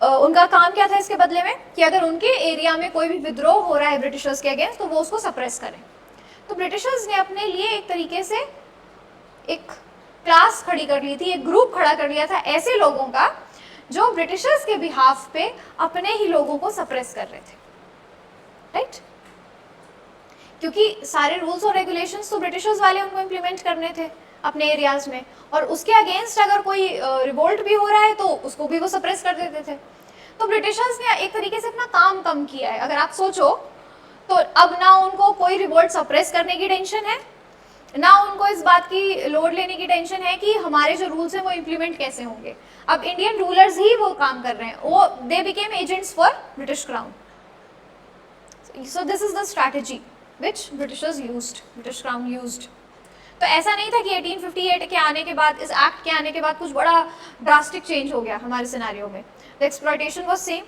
उनका काम क्या था इसके बदले में कि अगर उनके एरिया में कोई भी विद्रोह हो रहा है ब्रिटिशर्स के अगेंस्ट तो वो उसको सप्रेस करें. तो ब्रिटिशर्स ने अपने लिए एक तरीके से एक क्लास खड़ी कर ली थी, एक ग्रुप खड़ा कर लिया था ऐसे लोगों का जो ब्रिटिशर्स के बिहाफ पे अपने ही लोगों को सप्रेस कर रहे थे, राइट. क्योंकि सारे रूल्स और रेगुलेशंस तो ब्रिटिशर्स वाले उनको इम्प्लीमेंट करने थे अपने एरियाज में, और उसके अगेंस्ट अगर कोई रिवोल्ट भी हो रहा है तो उसको भी वो सप्रेस कर देते थे. तो ब्रिटिशर्स ने एक तरीके से अपना काम कम किया है. अगर आप सोचो तो अब ना उनको कोई रिवोल्ट सप्रेस करने की टेंशन है, ना उनको इस बात की लोड लेने की टेंशन है कि हमारे जो रूल्स हैं वो इम्प्लीमेंट कैसे होंगे. अब इंडियन रूलर्स ही वो काम कर रहे हैं, वो they became agents for British crown. So this is the strategy which British crown used. तो ऐसा नहीं था कि 1858 के आने के बाद, इस एक्ट के आने के बाद कुछ बड़ा ड्रास्टिक चेंज हो गया हमारे सिनेरियो में. The exploitation was same,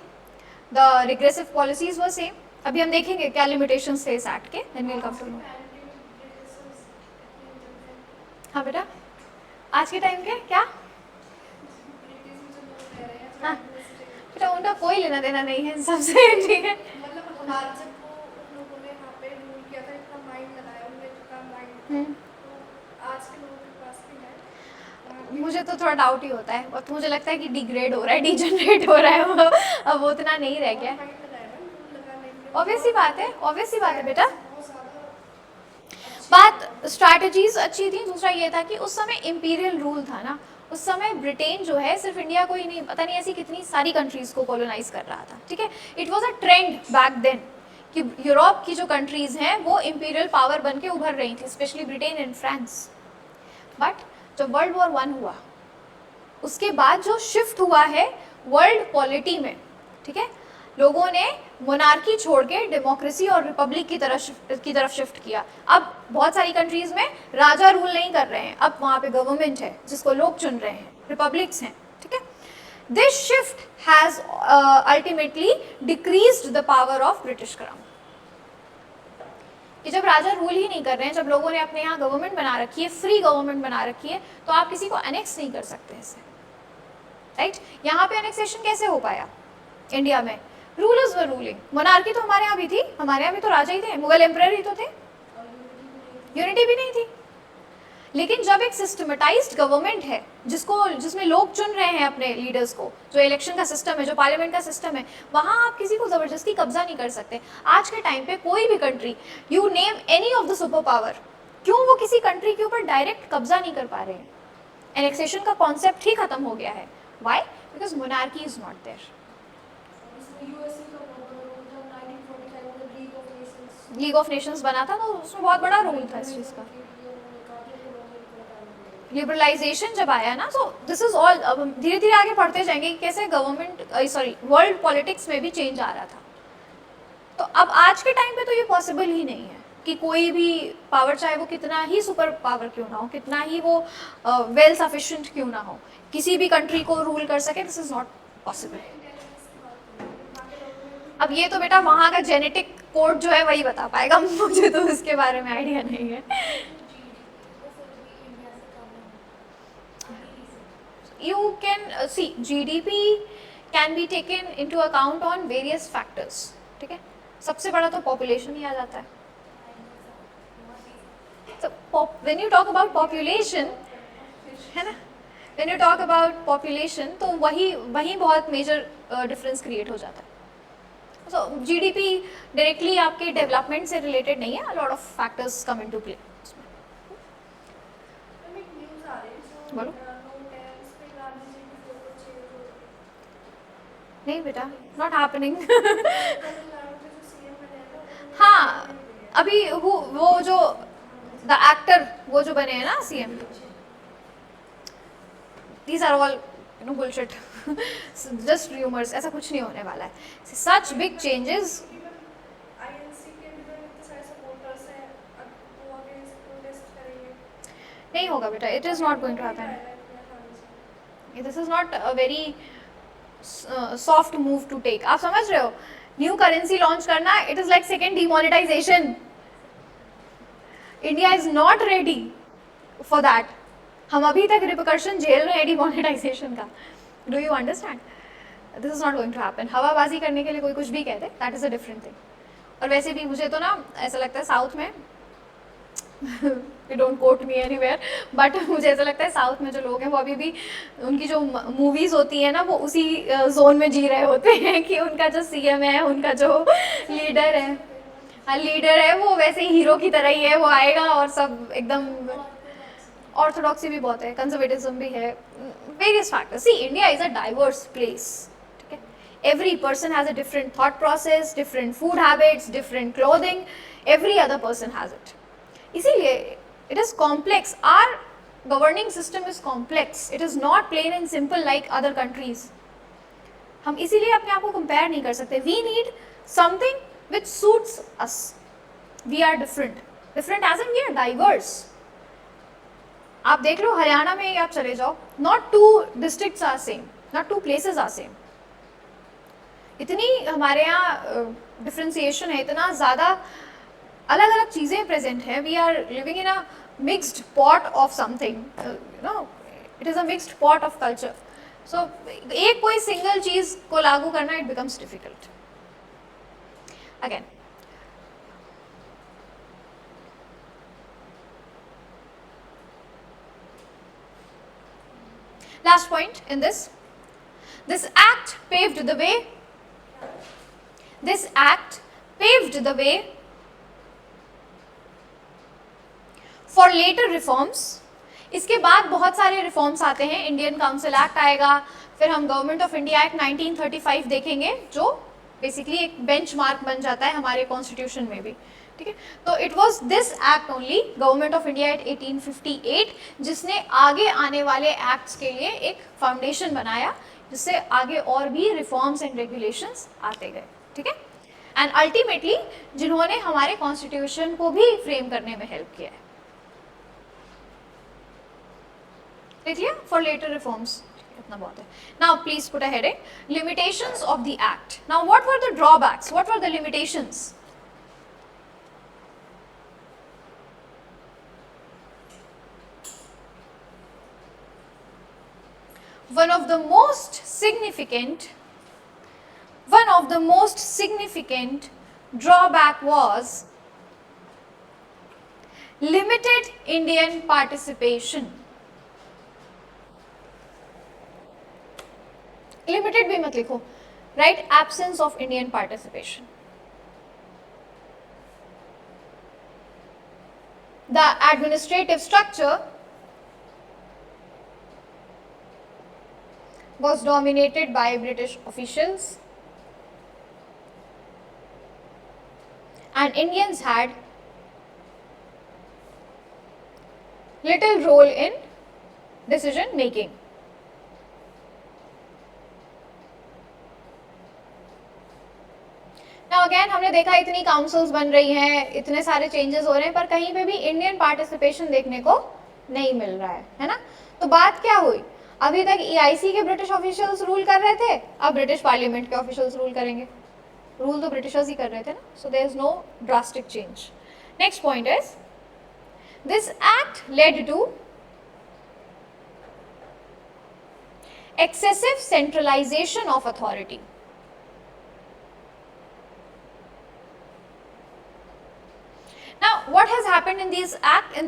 the regressive policies were same. अभी हम देखेंगे क्या लिमिटेशंस थे इस एक्ट के, then we will come to know. हाँ बेटा, आज के टाइम के क्या? हाँ बेटा, उनका कोई लेना देना नहीं है सबसे, ठीक है. मुझे तो थोड़ा डाउट ही होता है, और तो मुझे लगता है कि डिग्रेड हो रहा है, डिजनरेट हो रहा है वो, अब वो उतना नहीं रह गया. ऑब्वियस सी बात है बेटा. बात स्ट्रैटेजीज अच्छी थी. दूसरा ये था कि उस समय इंपीरियल रूल था ना, उस समय ब्रिटेन जो है सिर्फ इंडिया को ही नहीं, पता नहीं ऐसी कितनी सारी कंट्रीज को कॉलोनाइज कर रहा था, ठीक है. It was a trend back then कि यूरोप की जो कंट्रीज हैं वो इंपीरियल पावर बन के उभर रही थी, specially Britain and France. But जब वर्ल्ड वॉर 1 हुआ उसके बाद जो शिफ्ट हुआ है वर्ल्ड पॉलिटी में, ठीक है, लोगों ने मोनार्की छोड़ के डेमोक्रेसी और रिपब्लिक की तरफ शिफ्ट किया. अब बहुत सारी कंट्रीज में राजा रूल नहीं कर रहे हैं, अब वहाँ पे गवर्नमेंट है जिसको लोग चुन रहे हैं, रिपब्लिक्स हैं, ठीक है. This shift has ultimately decreased the power of British crown. कि जब राजा रूल ही नहीं कर रहे हैं, जब लोगों ने अपने यहाँ गवर्नमेंट बना रखी है, फ्री गवर्नमेंट बना रखी है, तो आप किसी को अनेक्स नहीं कर सकते इससे, राइट? यहाँ पे अनेक्सेशन कैसे हो पाया इंडिया में? Rulers were ruling. मोनार्की तो हमारे यहाँ भी थी, हमारे यहाँ भी तो राजा ही थे, मुगल एम्परर ही तो थे, यूनिटी भी नहीं थी। लेकिन जब एक सिस्टमेटाइज्ड गवर्नमेंट है जिसमें लोग चुन रहे हैं अपने लीडर्स को, जो इलेक्शन का सिस्टम है, जो पार्लियामेंट का सिस्टम है, वहाँ आप किसी को ज़बरदस्ती कब्जा नहीं कर सकते। आज के टाइम पे कोई भी country, you name any of the super power, क्यों वो किसी कंट्री के ऊपर डायरेक्ट कब्जा नहीं कर पा रहे हैं? एनेक्सेशन का कॉन्सेप्ट ही खत्म हो गया है। Why? Because monarchy is not there. League of nations बना था तो उसमें बहुत बड़ा रोल था इस चीज़ का। लिबरलाइजेशन जब आया ना, तो दिस इज ऑल, अब हम धीरे धीरे आगे पढ़ते जाएंगे कि कैसे वर्ल्ड पॉलिटिक्स में भी चेंज आ रहा था। तो अब आज के टाइम पे तो ये पॉसिबल ही नहीं है कि कोई भी पावर, चाहे वो कितना ही सुपर पावर क्यों ना हो, कितना ही वो वेल सफिशिएंट क्यों ना हो, किसी भी कंट्री को रूल कर सके। This is not possible. अब ये तो बेटा वहाँ का जेनेटिक कोड जो है वही बता पाएगा, मुझे तो इसके बारे में आइडिया नहीं है। You can see GDP can be taken into account on various factors, ठीक है? सबसे बड़ा तो population ही आ जाता है। So when you talk about population, है ना? When you talk about population, तो वही बहुत major difference create हो जाता है। So GDP directly आपके development से related नहीं है, a lot of factors come into play। बोलो। नहीं बेटा, नॉट हैपनिंग। हाँ, अभी वो जो द एक्टर वो जो बने हैं ना CM, these are all bullshit, just rumours. ऐसा कुछ नहीं होने वाला है। सच बिग चेंजेस नहीं होगा बेटा, it is not going to happen. This is not a very soft move to take. आप समझ रहे हो, न्यू करेंसी लॉन्च करना, it is like second demonetisation. India is not ready for that. हम अभी तक रिपरकशन झेल रहे हैं डिमोनेटाइजेशन का। Do you understand? This is not going to happen. हवाबाजी करने के लिए कोई कुछ भी कहते, that is a different thing. और वैसे भी मुझे तो ना ऐसा लगता है साउथ में don't quote me anywhere, but मुझे ऐसा लगता है साउथ में जो लोग हैं वो अभी भी उनकी जो मूवीज़ होती है ना, वो उसी जोन में जी रहे होते हैं कि उनका जो सीएम है, उनका जो लीडर है वो वैसे ही हीरो की तरह ही है। वो आएगा और सब एकदम, ऑर्थोडॉक्सी भी बहुत है, कंजर्वेटिज्म भी है, various factors. See, India is a diverse place, ठीक है? Every person has a different thought process, different food habits, different clothing, every other person has it. इसीलिए it is complex. Our governing system is complex. It is not plain and simple like other countries. हम इसीलिए अपने आप को compare नहीं कर सकते. We need something which suits us. We are different. Different as in we are diverse. आप देख लो हरियाणा में आप चले जाओ, not two districts are same, not two places are same. इतनी हमारे यहाँ differentiation है, इतना ज़्यादा अलग अलग चीज़ें प्रेजेंट हैं। We are living in a mixed pot of something, you know, it is a mixed pot of culture. So एक कोई सिंगल चीज़ को लागू करना, it becomes difficult. Again, last point in this act paved the way, this act paved the way for later reforms. इसके बाद बहुत सारे रिफॉर्म्स आते हैं। इंडियन काउंसिल एक्ट आएगा, फिर हम गवर्नमेंट ऑफ इंडिया एक्ट 1935 देखेंगे, जो बेसिकली एक बेंचमार्क बन जाता है हमारे कॉन्स्टिट्यूशन में भी, ठीक है? तो it was this act only, government of India act 1858, जिसने आगे आने वाले एक्ट्स के लिए एक फाउंडेशन बनाया, जिससे आगे और भी रिफॉर्म्स एंड रेगुलेशंस आते गए, ठीक है? एंड अल्टीमेटली जिन्होंने हमारे कॉन्स्टिट्यूशन को भी फ्रेम करने में हेल्प किया है। For later reforms, इतना बहुत है। Now please put a heading, limitations of the act. Now what were the drawbacks? What were the limitations? one of the most significant drawback was limited Indian participation. Limited भी मत लिखो, right, absence of Indian participation. The administrative structure was dominated by British officials and Indians had little role in decision making. Now again हमने देखा इतनी councils बन रही हैं, इतने सारे चेंजेस हो रहे हैं, पर कहीं पे भी इंडियन पार्टिसिपेशन देखने को नहीं मिल रहा है ना. तो बात क्या हुई, अभी तक EIC के ब्रिटिश ऑफिशियल्स रूल कर रहे थे, अब ब्रिटिश पार्लियामेंट के ऑफिशियल्स रूल करेंगे. रूल तो ब्रिटिशर्स ही कर रहे थे ना. So there is no drastic change. Next point is this act led to excessive centralization of authority. Now what has happened in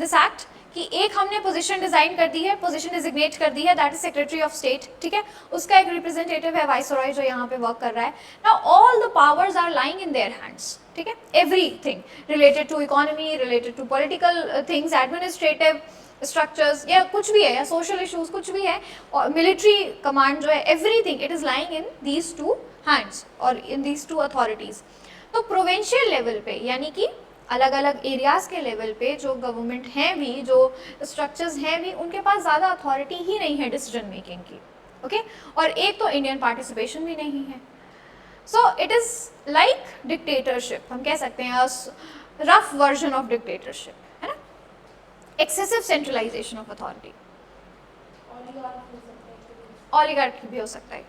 this act कि एक हमने पोजीशन डिजाइन कर दी है, पोजीशन डिजिग्नेट कर दी है, that is secretary of state. ठीक है, उसका एक रिप्रेजेंटेटिव है वाइसरॉय जो यहाँ पे वर्क कर रहा है. Now all the powers are lying in their hands. ठीक है, everything related to economy, related to political things, administrative structures या कुछ भी है, या सोशल इश्यूज कुछ भी है, और मिलिट्री कमांड जो है, everything it is lying in these two hands और इन दीज टू अथॉरिटीज. तो प्रोविंशियल लेवल पे यानी कि अलग अलग एरियाज के लेवल पे जो गवर्नमेंट हैं भी, जो स्ट्रक्चर्स हैं भी, उनके पास ज़्यादा अथॉरिटी ही नहीं है डिसीजन मेकिंग की. ओके, और एक तो इंडियन पार्टिसिपेशन भी नहीं है. So it is like dictatorship, हम कह सकते हैं, रफ वर्जन ऑफ डिक्टेटरशिप, है ना. Excessive centralisation of authority, oligarchy भी हो सकता है.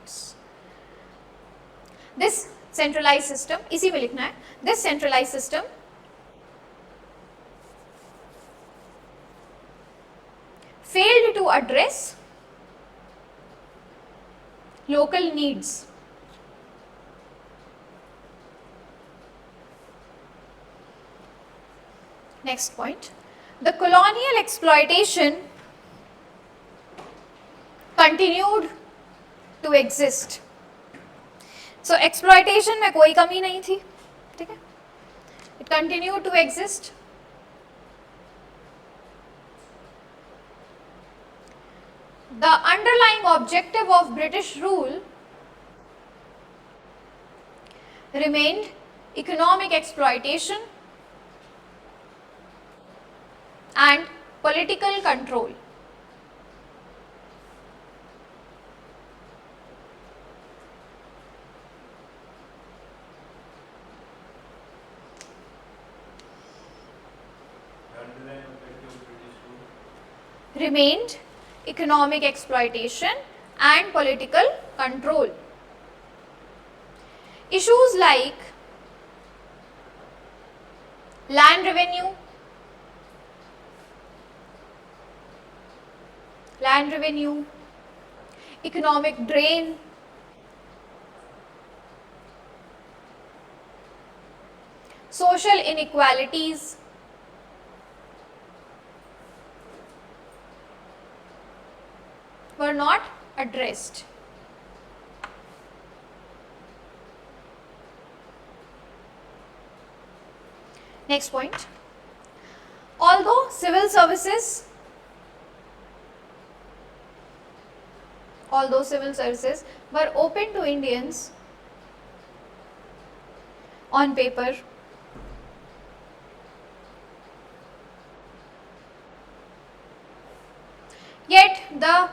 दिस सेंट्रलाइज सिस्टम, इसी में लिखना है, this centralise system failed to address local needs. Next point, the colonial exploitation continued to exist. So exploitation में कोई कमी नहीं थी. ठीक है, it continued to exist. The underlying objective of British rule remained economic exploitation and political control. Remained economic exploitation and political control. Issues like land revenue, economic drain, social inequalities, were not addressed. Next point, although civil services were open to Indians on paper, yet the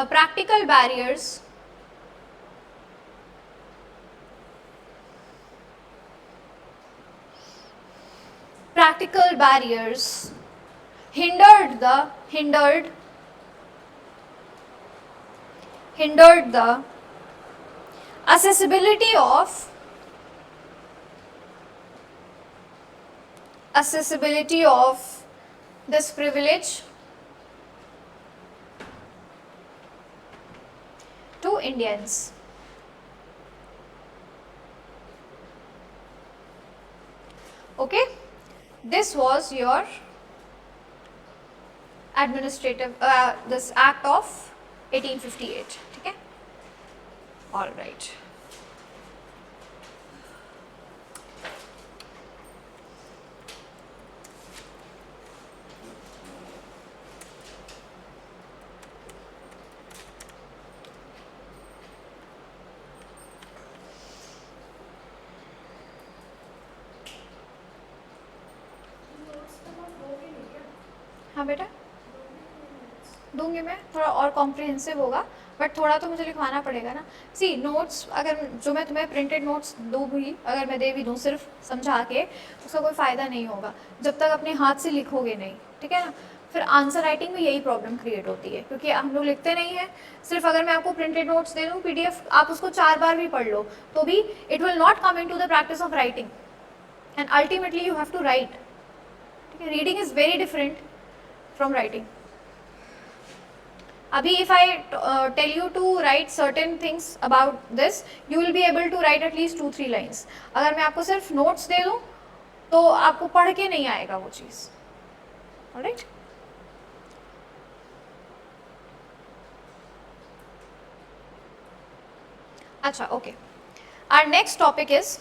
practical barriers hindered the accessibility of this privilege to Indians. Okay, this was your administrative this act of 1858. ठीक है, all right. हाँ बेटा, दूंगी मैं, थोड़ा और comprehensive होगा, but थोड़ा तो मुझे लिखवाना पड़ेगा ना. सी नोट्स अगर जो मैं तुम्हें प्रिंटेड नोट्स दूंगी, अगर मैं दे भी दूँ सिर्फ समझा के, उसका कोई फ़ायदा नहीं होगा जब तक अपने हाथ से लिखोगे नहीं. ठीक है ना. फिर आंसर राइटिंग में यही प्रॉब्लम क्रिएट होती है, क्योंकि हम लोग लिखते नहीं हैं. सिर्फ अगर मैं आपको प्रिंटेड नोट्स दे दूँ, PDF आप उसको 4 बार भी पढ़ लो तो भी it will not come in to the practice of writing, and ultimately you have to write. ठीक है, reading is very different from writing. Abhi if I tell you to write certain things about this, you will be able to write at least 2-3 lines. अगर मैं आपको सिर्फ notes दे दूँ तो आपको पढ़ के नहीं आएगा वो चीज़. Alright? अच्छा, okay. Our next topic is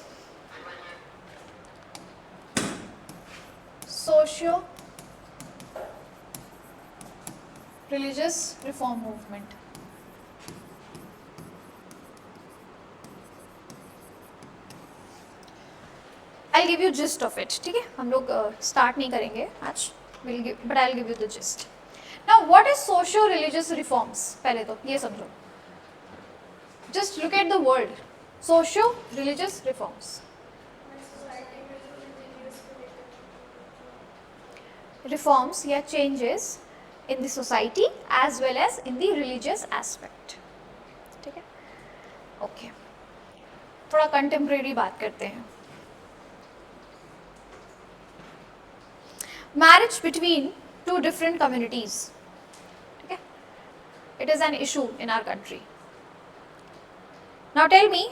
socio religious reform movement. I'll give you gist of it. ठीक है, हम लोग start नहीं करेंगे आज, but I'll give you the gist. Now what is socio-religious reforms? पहले तो ये समझो. Just look at the word socio-religious reforms. Reforms या changes in the society as well as in the religious aspect. ठीक है, ओके. थोड़ा contemporary बात करते हैं. Marriage between 2 different communities. ठीक है, it is an issue in our country. Now tell me,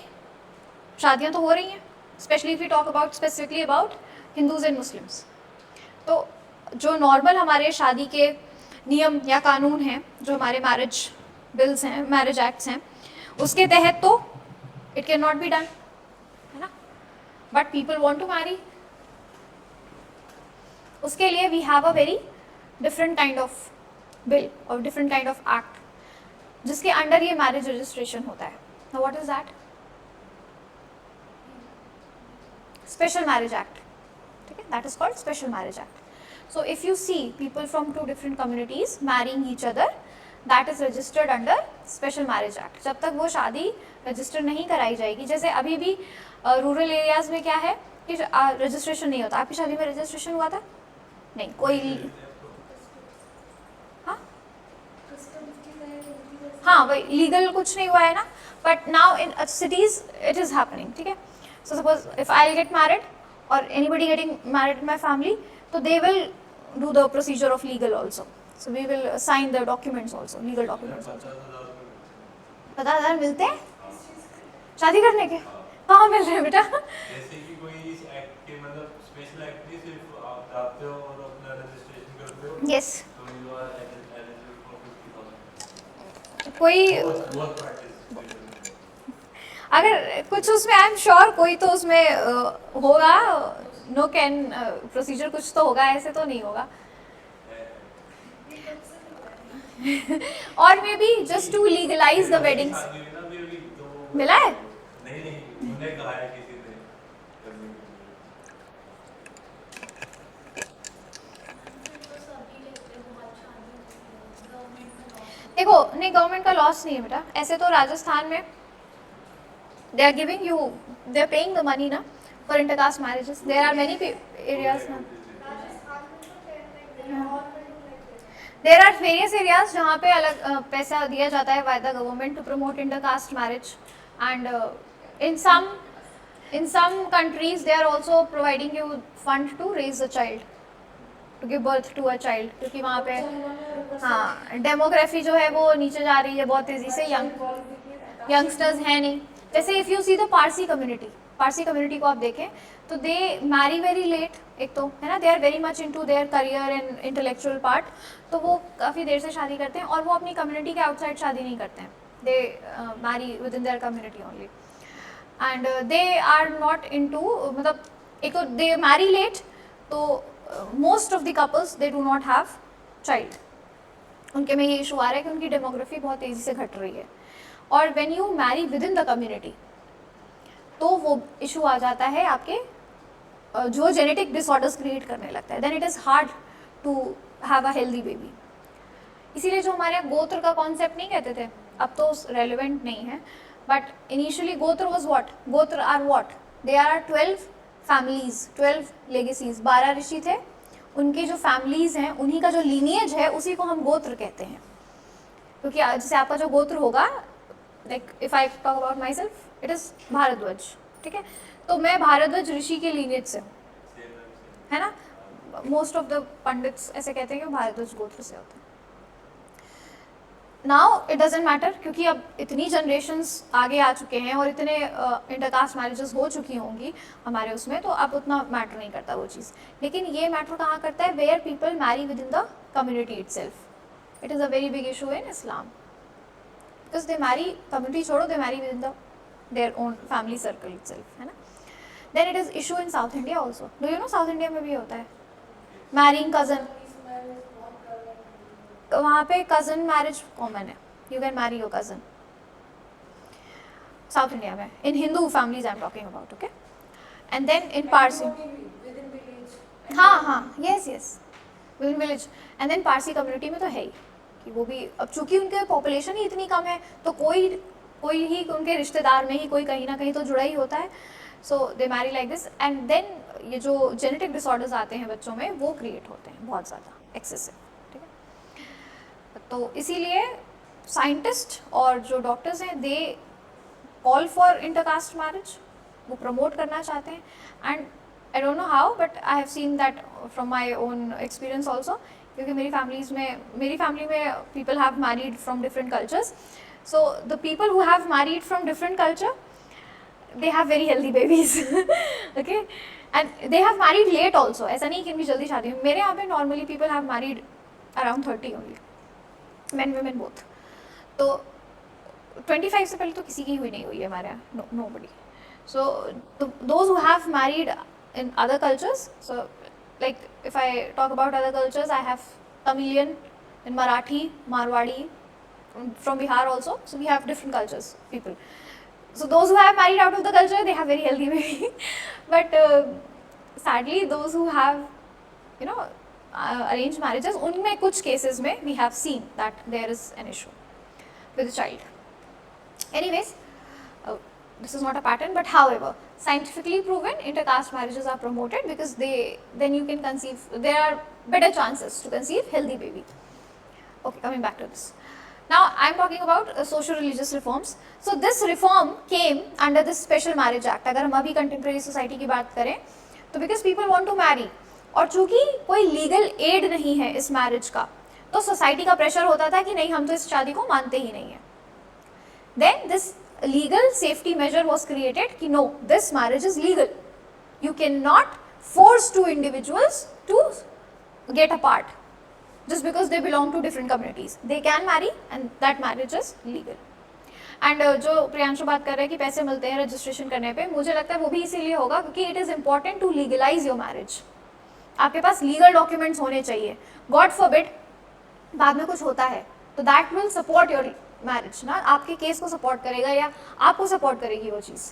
शादियां तो हो रही हैं, especially if we talk about specifically about Hindus and Muslims. तो जो नॉर्मल हमारे शादी के नियम या कानून हैं, जो हमारे मैरिज बिल्स हैं, मैरिज एक्ट्स हैं, उसके तहत तो it can not be done, है ना. But people want to marry. उसके लिए we have a very different kind of bill और डिफरेंट काइंड ऑफ एक्ट जिसके अंडर ये मैरिज रजिस्ट्रेशन होता है. Now what is that? Special marriage act. ठीक है, that is called special marriage act. So if you see people from 2 different communities marrying each other, that is registered under Special Marriage Act. जब तक वो शादी register नहीं कराई जाएगी, जैसे अभी भी रूरल एरियाज में क्या है कि रजिस्ट्रेशन नहीं होता. आपकी शादी में रजिस्ट्रेशन हुआ था? नहीं, कोई. हाँ वही लीगल कुछ नहीं हुआ है ना. But now in cities it is happening. ठीक है, so suppose if I get married और anybody getting married in my family, so they will do the procedure of legal also. So we will sign the documents also, legal documents also. 50,000 मिलते हैं शादी करने के? कहाँ मिल रहे हैं बेटा? जैसे कि कोई इस एक्ट के मतलब स्पेशल एक्ट नहीं, सिर्फ आप जाते हो और अपना रजिस्ट्रेशन करते हो. Yes. तो you are eligible for 50,000. कोई बहुत practice. अगर कुछ उसमें आई एम श्योर कोई तो उसमें होगा. नो कैन प्रोसीजर कुछ तो होगा, ऐसे तो नहीं होगा. और maybe just to legalise the weddings. मिला है? नहीं, उन्होंने कहा है किसी ने. देखो, नहीं गवर्नमेंट का लॉस नहीं है बेटा. ऐसे तो राजस्थान में they are giving you, they are paying the money ना for intercaste marriages. There are many areas now. There are various areas जहाँ पे अलग पैसा दिया जाता है by the government to promote intercaste marriage, and in some countries they are also providing you fund to raise a child, to give birth to a child, क्योंकि वहाँ पे हाँ डेमोग्राफी जो है वो नीचे जा रही है बहुत तेज़ी से. यंग यंगस्टर्स हैं नहीं. जैसे if you see the Parsi community को आप देखें तो दे मैरी वेरी लेट. एक तो है ना, they are very much into their career and intellectual part. तो वो काफ़ी देर से शादी करते हैं और वो अपनी कम्युनिटी के आउटसाइड शादी नहीं करते हैं. They marry within their community only and they are not into, मतलब एक तो दे मैरी लेट, तो most of the couples they do not have child. उनके में ये इशू आ रहा है कि उनकी डेमोग्राफी बहुत तेज़ी से घट रही है. और when you Mary within the community तो वो इशू आ जाता है आपके जो जेनेटिक डिसऑर्डर्स क्रिएट करने लगता है. Then it is hard to have a healthy baby. इसीलिए जो हमारे यहाँ गोत्र का कॉन्सेप्ट नहीं कहते थे, अब तो रेलिवेंट नहीं है, बट इनिशियली गोत्र वाज व्हाट, गोत्र are what, they are 12 families, 12 legacies. 12 ऋषि थे, उनकी जो फैमिलीज हैं उन्हीं का जो लीनिएज है उसी को हम गोत्र कहते हैं. क्योंकि जैसे आपका जो गोत्र होगा, like if I talk about my self, it is Bharadwaj. ठीक है, तो मैं भारद्वाज ऋषि के लीनिएज से हूँ, है ना. मोस्ट ऑफ द पंडित्स ऐसे कहते हैं कि भारद्वाज गोत्र से होते हैं. नाउ इट डजेंट मैटर, क्योंकि अब इतनी जनरेशन्स आगे आ चुके हैं और इतने इंटरकास्ट मैरिजेस हो चुकी होंगी हमारे उसमें, तो अब उतना मैटर नहीं करता वो चीज़. लेकिन ये मैटर कहाँ करता है, where people marry within the community itself. It is a very big issue in Islam, because they marry, community छोड़ो, they marry within the their own family circle itself, है ना. Then it is issue in south India also. Do you know south India में भी होता है marrying cousin. वहाँ पे cousin marriage common है, you can marry your cousin south India में, इन Hindu families I am talking about. Okay, and then in Parsi, हाँ yes within village. And then Parsi community में तो है ही कि वो भी, अब चूंकि उनके पॉपुलेशन ही इतनी कम है तो कोई ही उनके रिश्तेदार में ही कोई कहीं ना कहीं तो जुड़ा ही होता है. So they marry like this. And then ये जो जेनेटिक डिसऑर्डर्स आते हैं बच्चों में वो क्रिएट होते हैं बहुत ज़्यादा एक्सेसिव. तो इसीलिए साइंटिस्ट और जो डॉक्टर्स हैं they call for intercaste marriage, वो प्रमोट करना चाहते हैं. And I don't know how, but I have seen that from my own experience also, क्योंकि मेरी फैमिली में people have married from different cultures. So the people who have married from different culture, they have very healthy babies. Okay, and they have married late also. ऐसा नहीं कि इनकी जल्दी शादी हुई. मेरे यहाँ पे normally people have married around 30 only, men women both. तो 25 से पहले तो किसी की हुई नहीं हुई है हमारे यहाँ, nobody. So those who have married in other cultures, so like if I talk about other cultures, I have Tamilian and Marathi, Marwadi, from Bihar also. So we have different cultures, people. So those who have married out of the culture, they have very healthy baby. But sadly, those who have, you know, arranged marriages, उनमें कुछ cases में we have seen that there is an issue with the child. Anyways, this is not a pattern, but however, scientifically proven intercaste marriages are promoted because then you can conceive, there are better chances to conceive healthy baby. Okay, coming back to this. Now I am talking about social religious reforms. So this reform came under this Special Marriage Act. अगर हम अभी contemporary society की बात करें तो because people want to marry, और चूंकि कोई लीगल एड नहीं है इस मैरिज का, तो सोसाइटी का प्रेशर होता था कि नहीं, हम तो इस शादी को मानते ही नहीं है. Then this legal safety measure was created कि no, this marriage is legal, you can not force to individuals to get apart just because they belong to different communities. They can marry and that marriage is legal. And जो प्रियांशु बात कर रहे हैं कि पैसे मिलते हैं रजिस्ट्रेशन करने पे, मुझे लगता है वो भी इसीलिए होगा क्योंकि it is important to legalise your marriage. आपके पास लीगल डॉक्यूमेंट्स होने चाहिए. गॉड फॉरबिड बाद में कुछ होता है तो that will support your marriage ना, आपके केस को सपोर्ट करेगा या आपको सपोर्ट करेगी वो चीज़.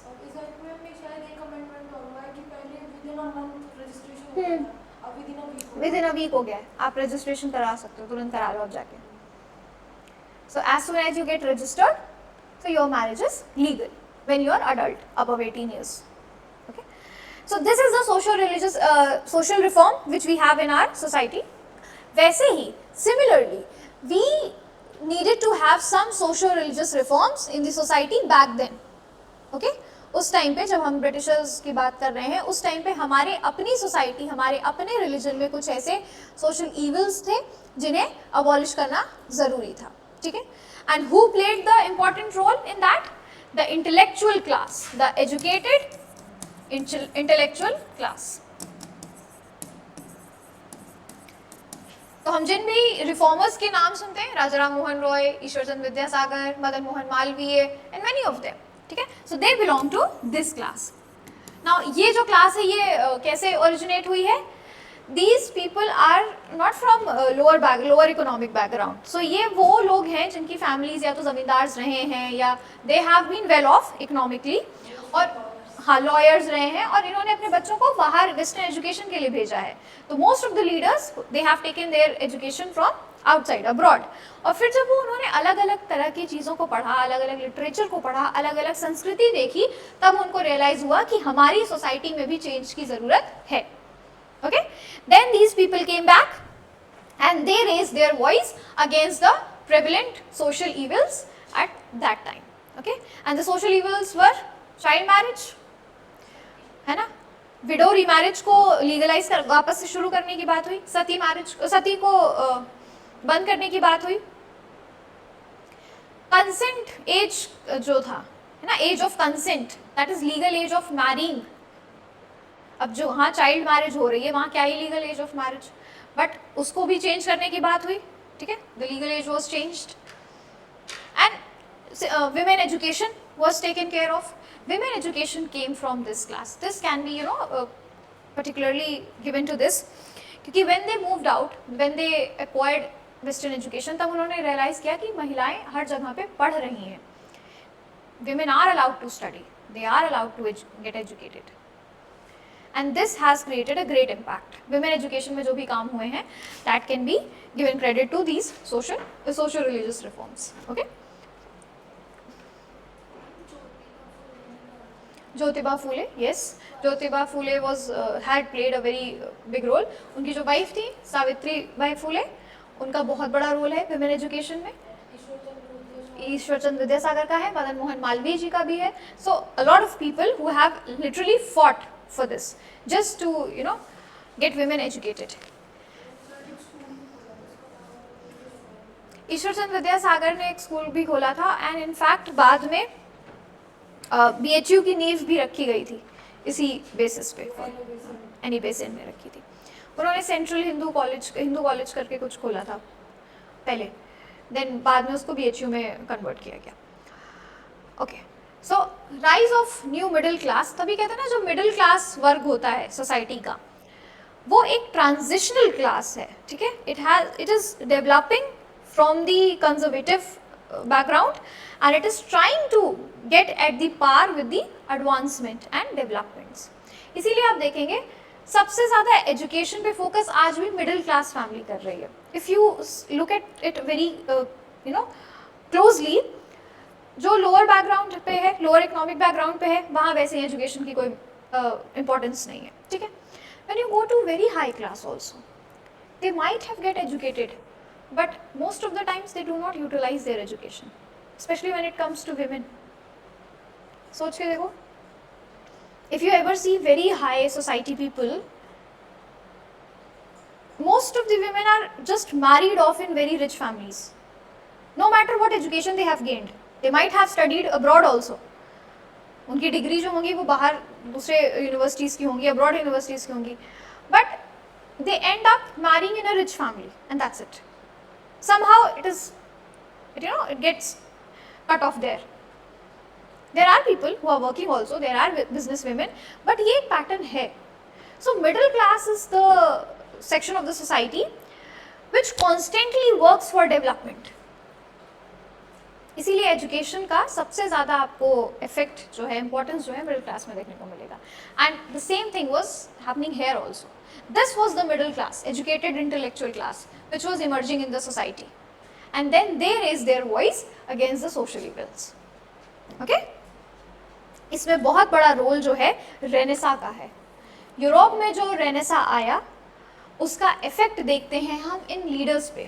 विद इन अ वीक हो गया है, आप रजिस्ट्रेशन करा सकते हो, तुरंत करा लो आप जाके. So as soon as you get registered, so your marriage is legal when you are adult above 18 years. Okay, so this is the social reform which we have in our society. वैसे ही similarly we needed to have some social religious reforms in the society back then. Okay, उस time पे जब हम Britishers की बात कर रहे हैं, उस टाइम पे हमारे अपनी सोसाइटी, हमारे अपने रिलीजन में कुछ ऐसे सोशल इविल्स थे जिन्हें अबॉलिश करना ज़रूरी था. ठीक है, and who played the important role in that? The intellectual class, the educated intellectual class. तो हम जिन भी रिफॉर्मर्स के नाम सुनते हैं, Raja Ram Mohan Roy, Ishwarchandra Vidyasagar, Madan Mohan Malviya and many of them, ठीक है, so they belong to this class. Now ये जो क्लास है ये कैसे ओरिजिनेट हुई है? These people are not from lower economic background. So ये वो लोग हैं जिनकी families या तो जमींदार रहे हैं या they have been well off economically, और हाँ lawyers रहे हैं, और इन्होंने अपने बच्चों को बाहर वेस्टर्न एजुकेशन के लिए भेजा है। तो most of the leaders they have taken their education from outside abroad, और फिर जब वो उन्होंने अलग अलग तरह की चीज़ों को पढ़ा, अलग अलग लिटरेचर को पढ़ा, अलग अलग संस्कृति देखी, तब उनको रियलाइज हुआ कि हमारी सोसाइटी में भी चेंज की ज़रूरत है। Okay, then these people came back and they raised their voice against the prevalent social evils at that time. Okay, and the social evils were child marriage, है ना, विडो रीमैरिज को legalise कर वापस से शुरू करने की बात हुई, सती को बंद करने की बात हुई, कंसेंट एज जो था, है ना, age of consent, that is legal age of marrying. अब जो हाँ चाइल्ड मैरिज हो रही है वहाँ क्या ही legal age of marriage, but उसको भी चेंज करने की बात हुई, ठीक है, the legal age was changed and women education was taken care of. Women education came from this class. This can be particularly given to this क्योंकि when they moved out, when they acquired western education, तब उन्होंने realize किया कि महिलाएं हर जगह पे पढ़ रही हैं, women are allowed to study, they are allowed to get educated. And this has created a great impact. Women education में जो भी काम हुए हैं, that can be given credit to these social religious reforms. Okay? Jyotiba Phule, yes, Jyotiba Phule had played a very big role. उनकी जो wife थी Savitri by फूले, उनका बहुत बड़ा रोल है women education में। ईश्वरचंद्र विद्यासागर का है, मदन मोहन मालवीय जी का भी है। So a lot of people who have literally fought for this just to get women educated. Ishwar Chandra Vidyasagar ने एक स्कूल भी खोला था एंड इनफैक्ट बाद में BHU की नींव भी रखी गई थी इसी बेसिस पे, एनी बेसिन में रखी थी। उन्होंने सेंट्रल हिंदू कॉलेज करके कुछ खोला था पहले, देन बाद में उसको BHU में कन्वर्ट किया गया। Okay, so rise of new middle class, तभी कहते हैं ना जो मिडिल क्लास वर्ग होता है सोसाइटी का, वो एक ट्रांजिशनल क्लास है, ठीक है, it is developing from the conservative background and it is trying to get at the par with the advancement and developments. इसीलिए आप देखेंगे सबसे ज़्यादा एजुकेशन पे फोकस आज भी मिडिल क्लास फैमिली कर रही है। If you look at it very closely, जो लोअर बैकग्राउंड पे है, लोअर इकोनॉमिक बैकग्राउंड पे है, वहाँ वैसे ही एजुकेशन की कोई इम्पोर्टेंस नहीं है, ठीक है। When you go to very high class also, they might have get educated, but most of the times they do not utilize their education, especially when it comes to women. सोच के देखो, if you ever see very high society people, most of the women are just married off in very rich families, no matter what education they have gained. They might have studied abroad also, उनकी degree जो होंगी वो बाहर दूसरे universities की होंगी, abroad universities की होंगी, but they end up marrying in a rich family and that's it. Somehow it gets cut off there. There are people who are working also, there are business women, but ये एक pattern है. So middle class is the section of the society which constantly works for development. इसीलिए education का सबसे ज़्यादा आपको effect जो है, इम्पोर्टेंस जो है मिडिल क्लास में देखने को मिलेगा। And the same thing was happening here also. This was the middle class, educated intellectual class, which was emerging in the society, and then they raised their voice against the social evils. Okay? इसमें बहुत बड़ा role जो है Renaissance का है। Europe में जो Renaissance आया उसका इफेक्ट देखते हैं हम इन लीडर्स पे,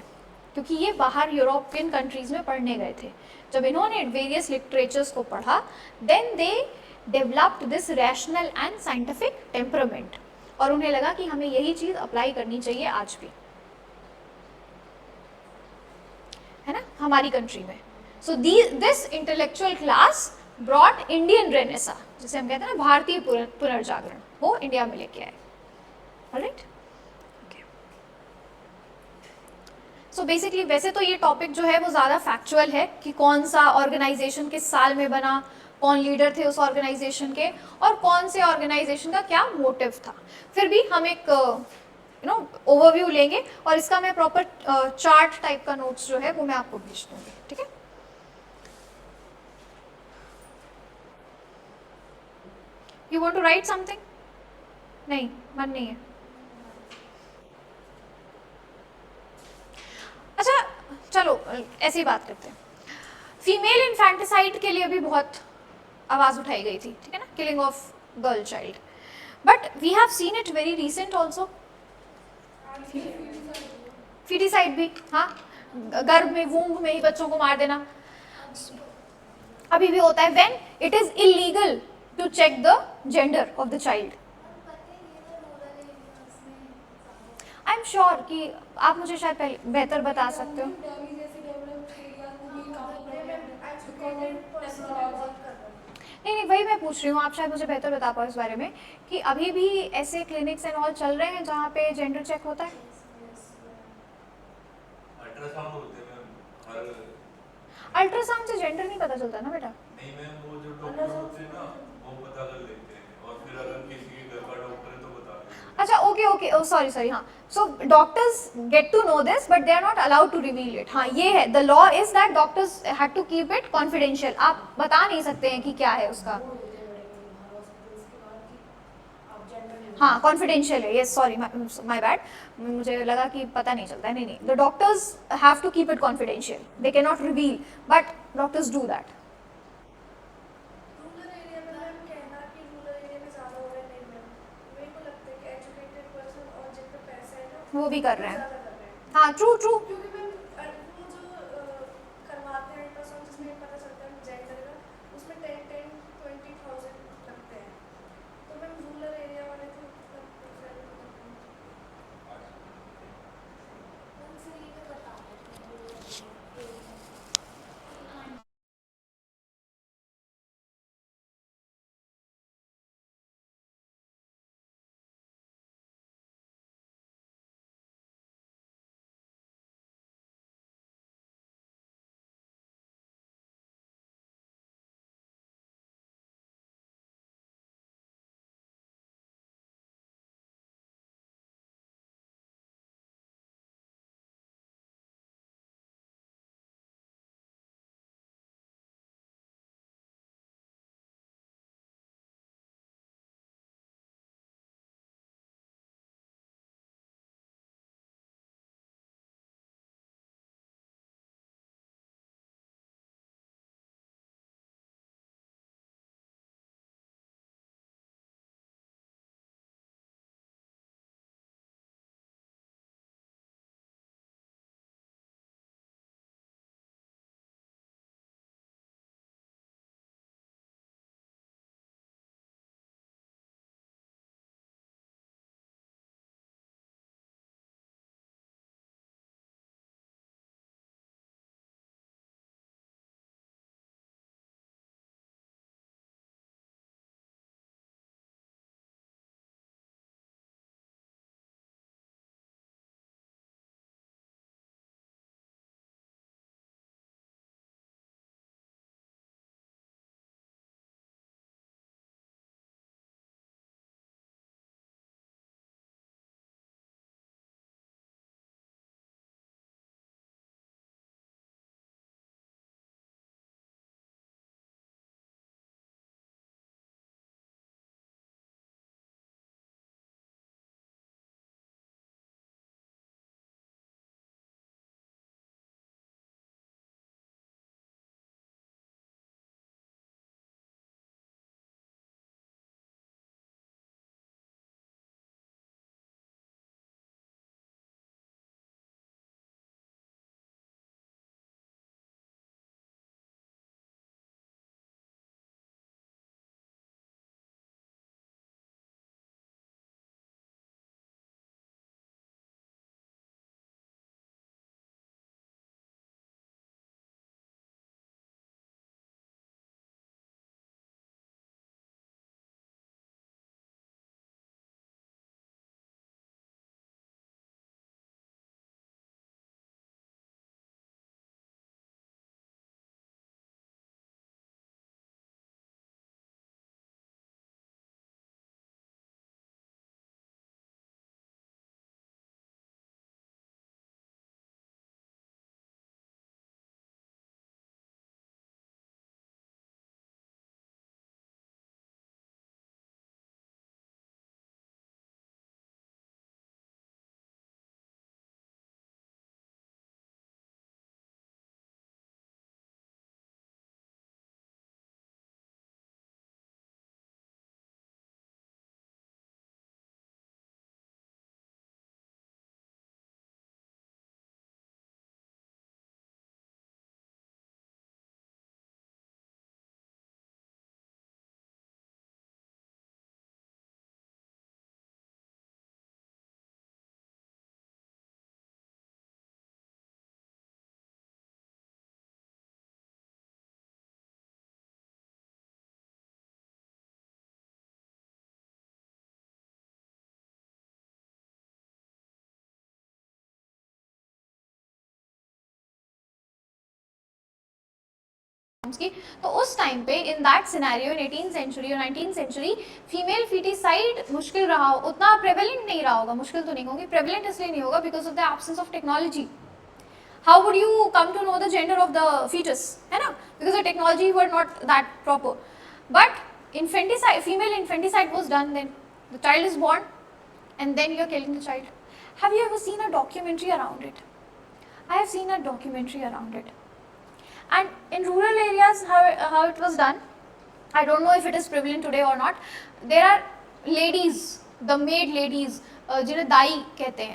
क्योंकि ये बाहर यूरोपियन कंट्रीज में पढ़ने गए थे। जब इन्होंने वेरियस लिटरेचर्स को पढ़ा, then they developed this rational and scientific temperament, और उन्हें लगा कि हमें यही चीज़ अप्लाई करनी चाहिए आज भी, है ना, हमारी कंट्री में. So this intellectual class brought Indian Renaissance, जिसे हम कहते हैं ना भारतीय पुनर्जागरण, वो इंडिया में लेके आए। ऑलराइट, सो बेसिकली वैसे तो ये टॉपिक जो है वो ज़्यादा फैक्चुअल है कि कौन सा ऑर्गेनाइजेशन किस साल में बना, कौन लीडर थे उस ऑर्गेनाइजेशन के, और कौन से ऑर्गेनाइजेशन का क्या मोटिव था। फिर भी हम एक ओवरव्यू लेंगे, और इसका मैं प्रॉपर चार्ट टाइप का नोट्स जो है वो मैं आपको भेज दूंगी, ठीक है। You want to write something? नहीं, मन नहीं है। अच्छा चलो ऐसी बात करते हैं। फीमेल इन्फेंटिसाइड के लिए भी बहुत आवाज़ उठाई गई थी, ठीक है ना, killing of girl child, but we have seen it very recent also. Foeticide भी, हाँ, गर्भ में, वूम्ब में ही बच्चों को मार देना अभी भी होता है, when it is illegal to check the gender of the child. I am sure कि आप मुझे शायद बेहतर बता सकते हो। नहीं नहीं, वही मैं पूछ रही हूँ, आप शायद मुझे बेहतर बता पाओ इस बारे में कि अभी भी ऐसे क्लिनिक्स एंड ऑल चल रहे हैं जहाँ पे जेंडर चेक होता है। अल्ट्रासाउंड होते हैं मैम हर। अल्ट्रासाउंड से जेंडर नहीं पता चलता ना बेटा। नहीं मैम, वो जो डॉक्टर होते हैं ना वो पता कर लेते हैं, और फिर अगर किसी के घर का डॉक्टर है तो बता देते हैं। अच्छा okay okay, oh sorry sorry, हाँ, so doctors get to know this but they are not allowed to reveal it. हाँ ये है, the law is that doctors had to keep it confidential, आप बता नहीं सकते हैं कि क्या है उसका। हाँ कॉन्फिडेंशियल है, यस सॉरी माय बैड, मुझे लगा कि पता नहीं चलता है। नहीं नहीं, the doctors have to keep it confidential, they can not reveal, but doctors do that. वो भी कर रहे हैं, हाँ ट्रू ट्रू। की, तो उस टाइम पे in that scenario in 18th century और 19th सेंचुरी फीमेल फीटिसाइड मुश्किल रहा, उतना प्रेवलेंट नहीं रहा होगा, मुश्किल तो नहीं होगी, प्रेवलेंट इसलिए नहीं होगा because of the absence of technology. How would you come to know the gender of the fetus, है ना, because the technology were not that proper. But infanticide, female infanticide was done then. The child is born and then you are killing the child. Have you ever seen a documentary around it? I have seen a documentary around it. And in rural areas, how it was done, I don't know if it is prevalent today or not. There are ladies, the maid ladies, जिन्हें दाई कहते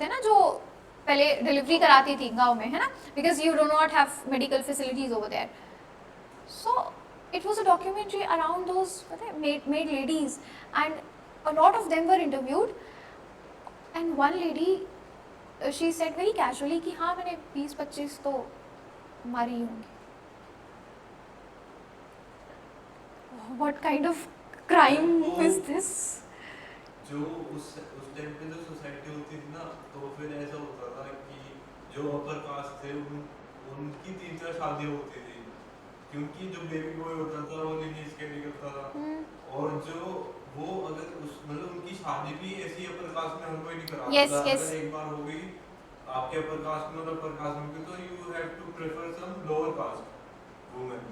हैं ना, जो पहले delivery कराती थी गांव में, है ना, because you do not have medical facilities over there. So it was a documentary around those maid ladies and a lot of them were interviewed and one lady she said very casually कि हाँ मैंने 20-25 तो मारी होंगी. What kind of crime is this? जो उस time पे जो सोसाइटी होती थी ना, तो फिर ऐसा होता था कि जो अपर कास्ट थे उनकी 3-4 शादियां होती थी, क्योंकि जो बेबी बॉय होता था वो लिनेज कैरी करता था. और जो वो अगर उस मतलब उनकी शादी भी ऐसी अपर कास्ट में हर कोई नहीं कराता था. अगर एक बार हो गई आपके अपर कास्ट में और अपर कास्ट में, तो you have to prefer some lower caste women.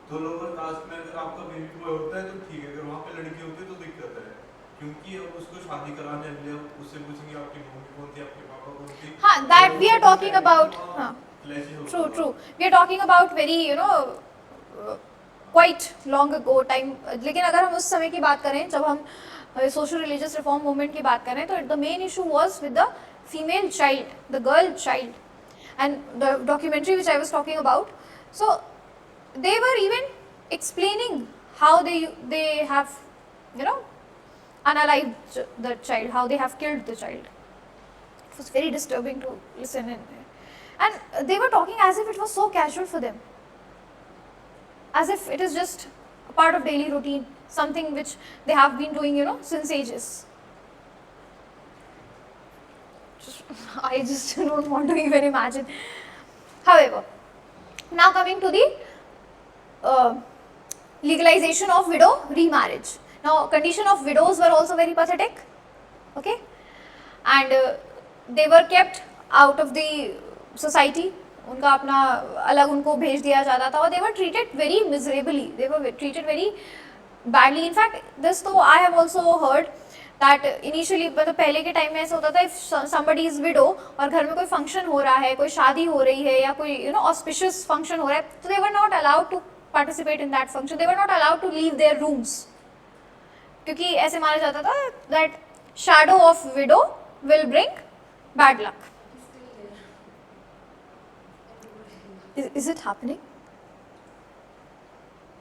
तो लोअर कास्ट में अगर आपका बेबी बॉय होता है तो ठीक है, अगर वहाँ पे लड़की होती है तो दिक्कत है, क्योंकि अब उसको शादी कराने के लिए उससे पूछेंगे आपकी मम्मी कौन थी, आपके पापा कौन थी. हाँ, that we are talking about. हाँ, true. We are talking about very quite long ago time. लेकिन अगर हम उस समय की बात करें जब हम social religious reform movement की बात करें, तो the main issue was with the female child, the girl child, and the documentary which I was talking about. So they were even explaining how they have unalived the child, how they have killed the child. It was very disturbing to listen and they were talking as if it was so casual for them, as if it is just a part of daily routine, something which they have been doing since ages. I just don't want to even imagine. However, now coming to the legalization of widow remarriage. Now condition of widows were also very pathetic, okay, and they were kept out of the society. उनका अपना अलग उनको भेज दिया जाता था, और they were treated very miserably, they were treated very badly. In fact, this तो I have also heard that initially, मतलब पहले के टाइम में ऐसा होता था, if somebody is widow और घर में कोई फंक्शन हो रहा है, कोई शादी हो रही है या कोई auspicious फंक्शन हो रहा है, तो they were not allowed to participate in that function, they were not allowed to leave their rooms, क्योंकि ऐसे माना जाता था that shadow of widow will bring bad luck. Is it happening?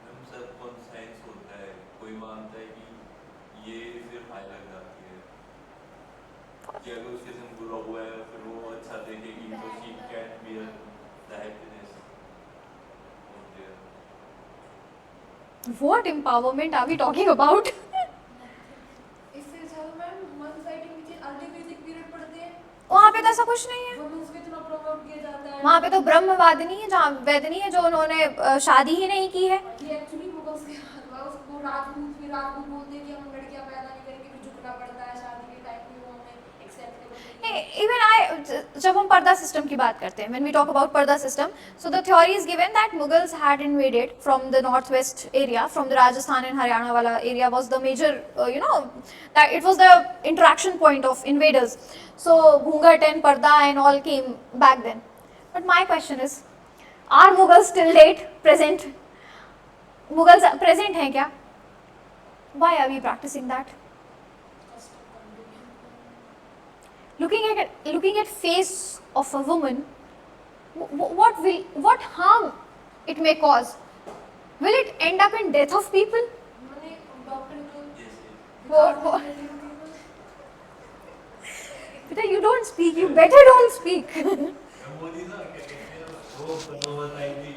हम सब कॉन्साइंस होता है, कोई मानता है कि ये सिर्फ हाई लग जाती है, कि अगर उसके संग बुरा हुआ है फिर वो अच्छा देखेगी तो she can't bear the happiness of their. What empowerment are we talking about? इससे ज्यादा मैम वन साइड नीचे अर्ली वैदिक पीरियड पढ़ते हैं, वहाँ पे तो ऐसा कुछ नहीं है. वुमेन्स को इतना प्रमोट किया जाता है. वहाँ पे तो ब्रह्मवादिनी है, जहाँ वेदनी है, जो उन्होंने शादी ही नहीं की है. ये एक्चुअली मुगल्स के उसको राजपूत फिर राजपूत बोलते हैं कि हम लड़कियां पैदा नहीं करेंगे, फिर झुकना पड़ता है शादी के टाइम पे, वो हमें एक्सेप्टेबल नहीं है. Even जब हम पर्दा सिस्टम की बात करते हैं, when we talk about पर्दा system, so the theory is given that Mughals had invaded from the northwest area, from the Rajasthan and Haryana wala area was the major, that it was the interaction point of invaders. So Ghungat and Parda and all came back then. But my question is, are Mughals till date present? Mughals present हैं क्या? Why are we practicing that? Looking at face of a woman, what harm it may cause? Will it end up in death of people? मैंने doctor को Yes, yes. Beta, you don't speak. You better don't speak. मैं बोली ना क्या कहते हैं वो बनोवर आई थी.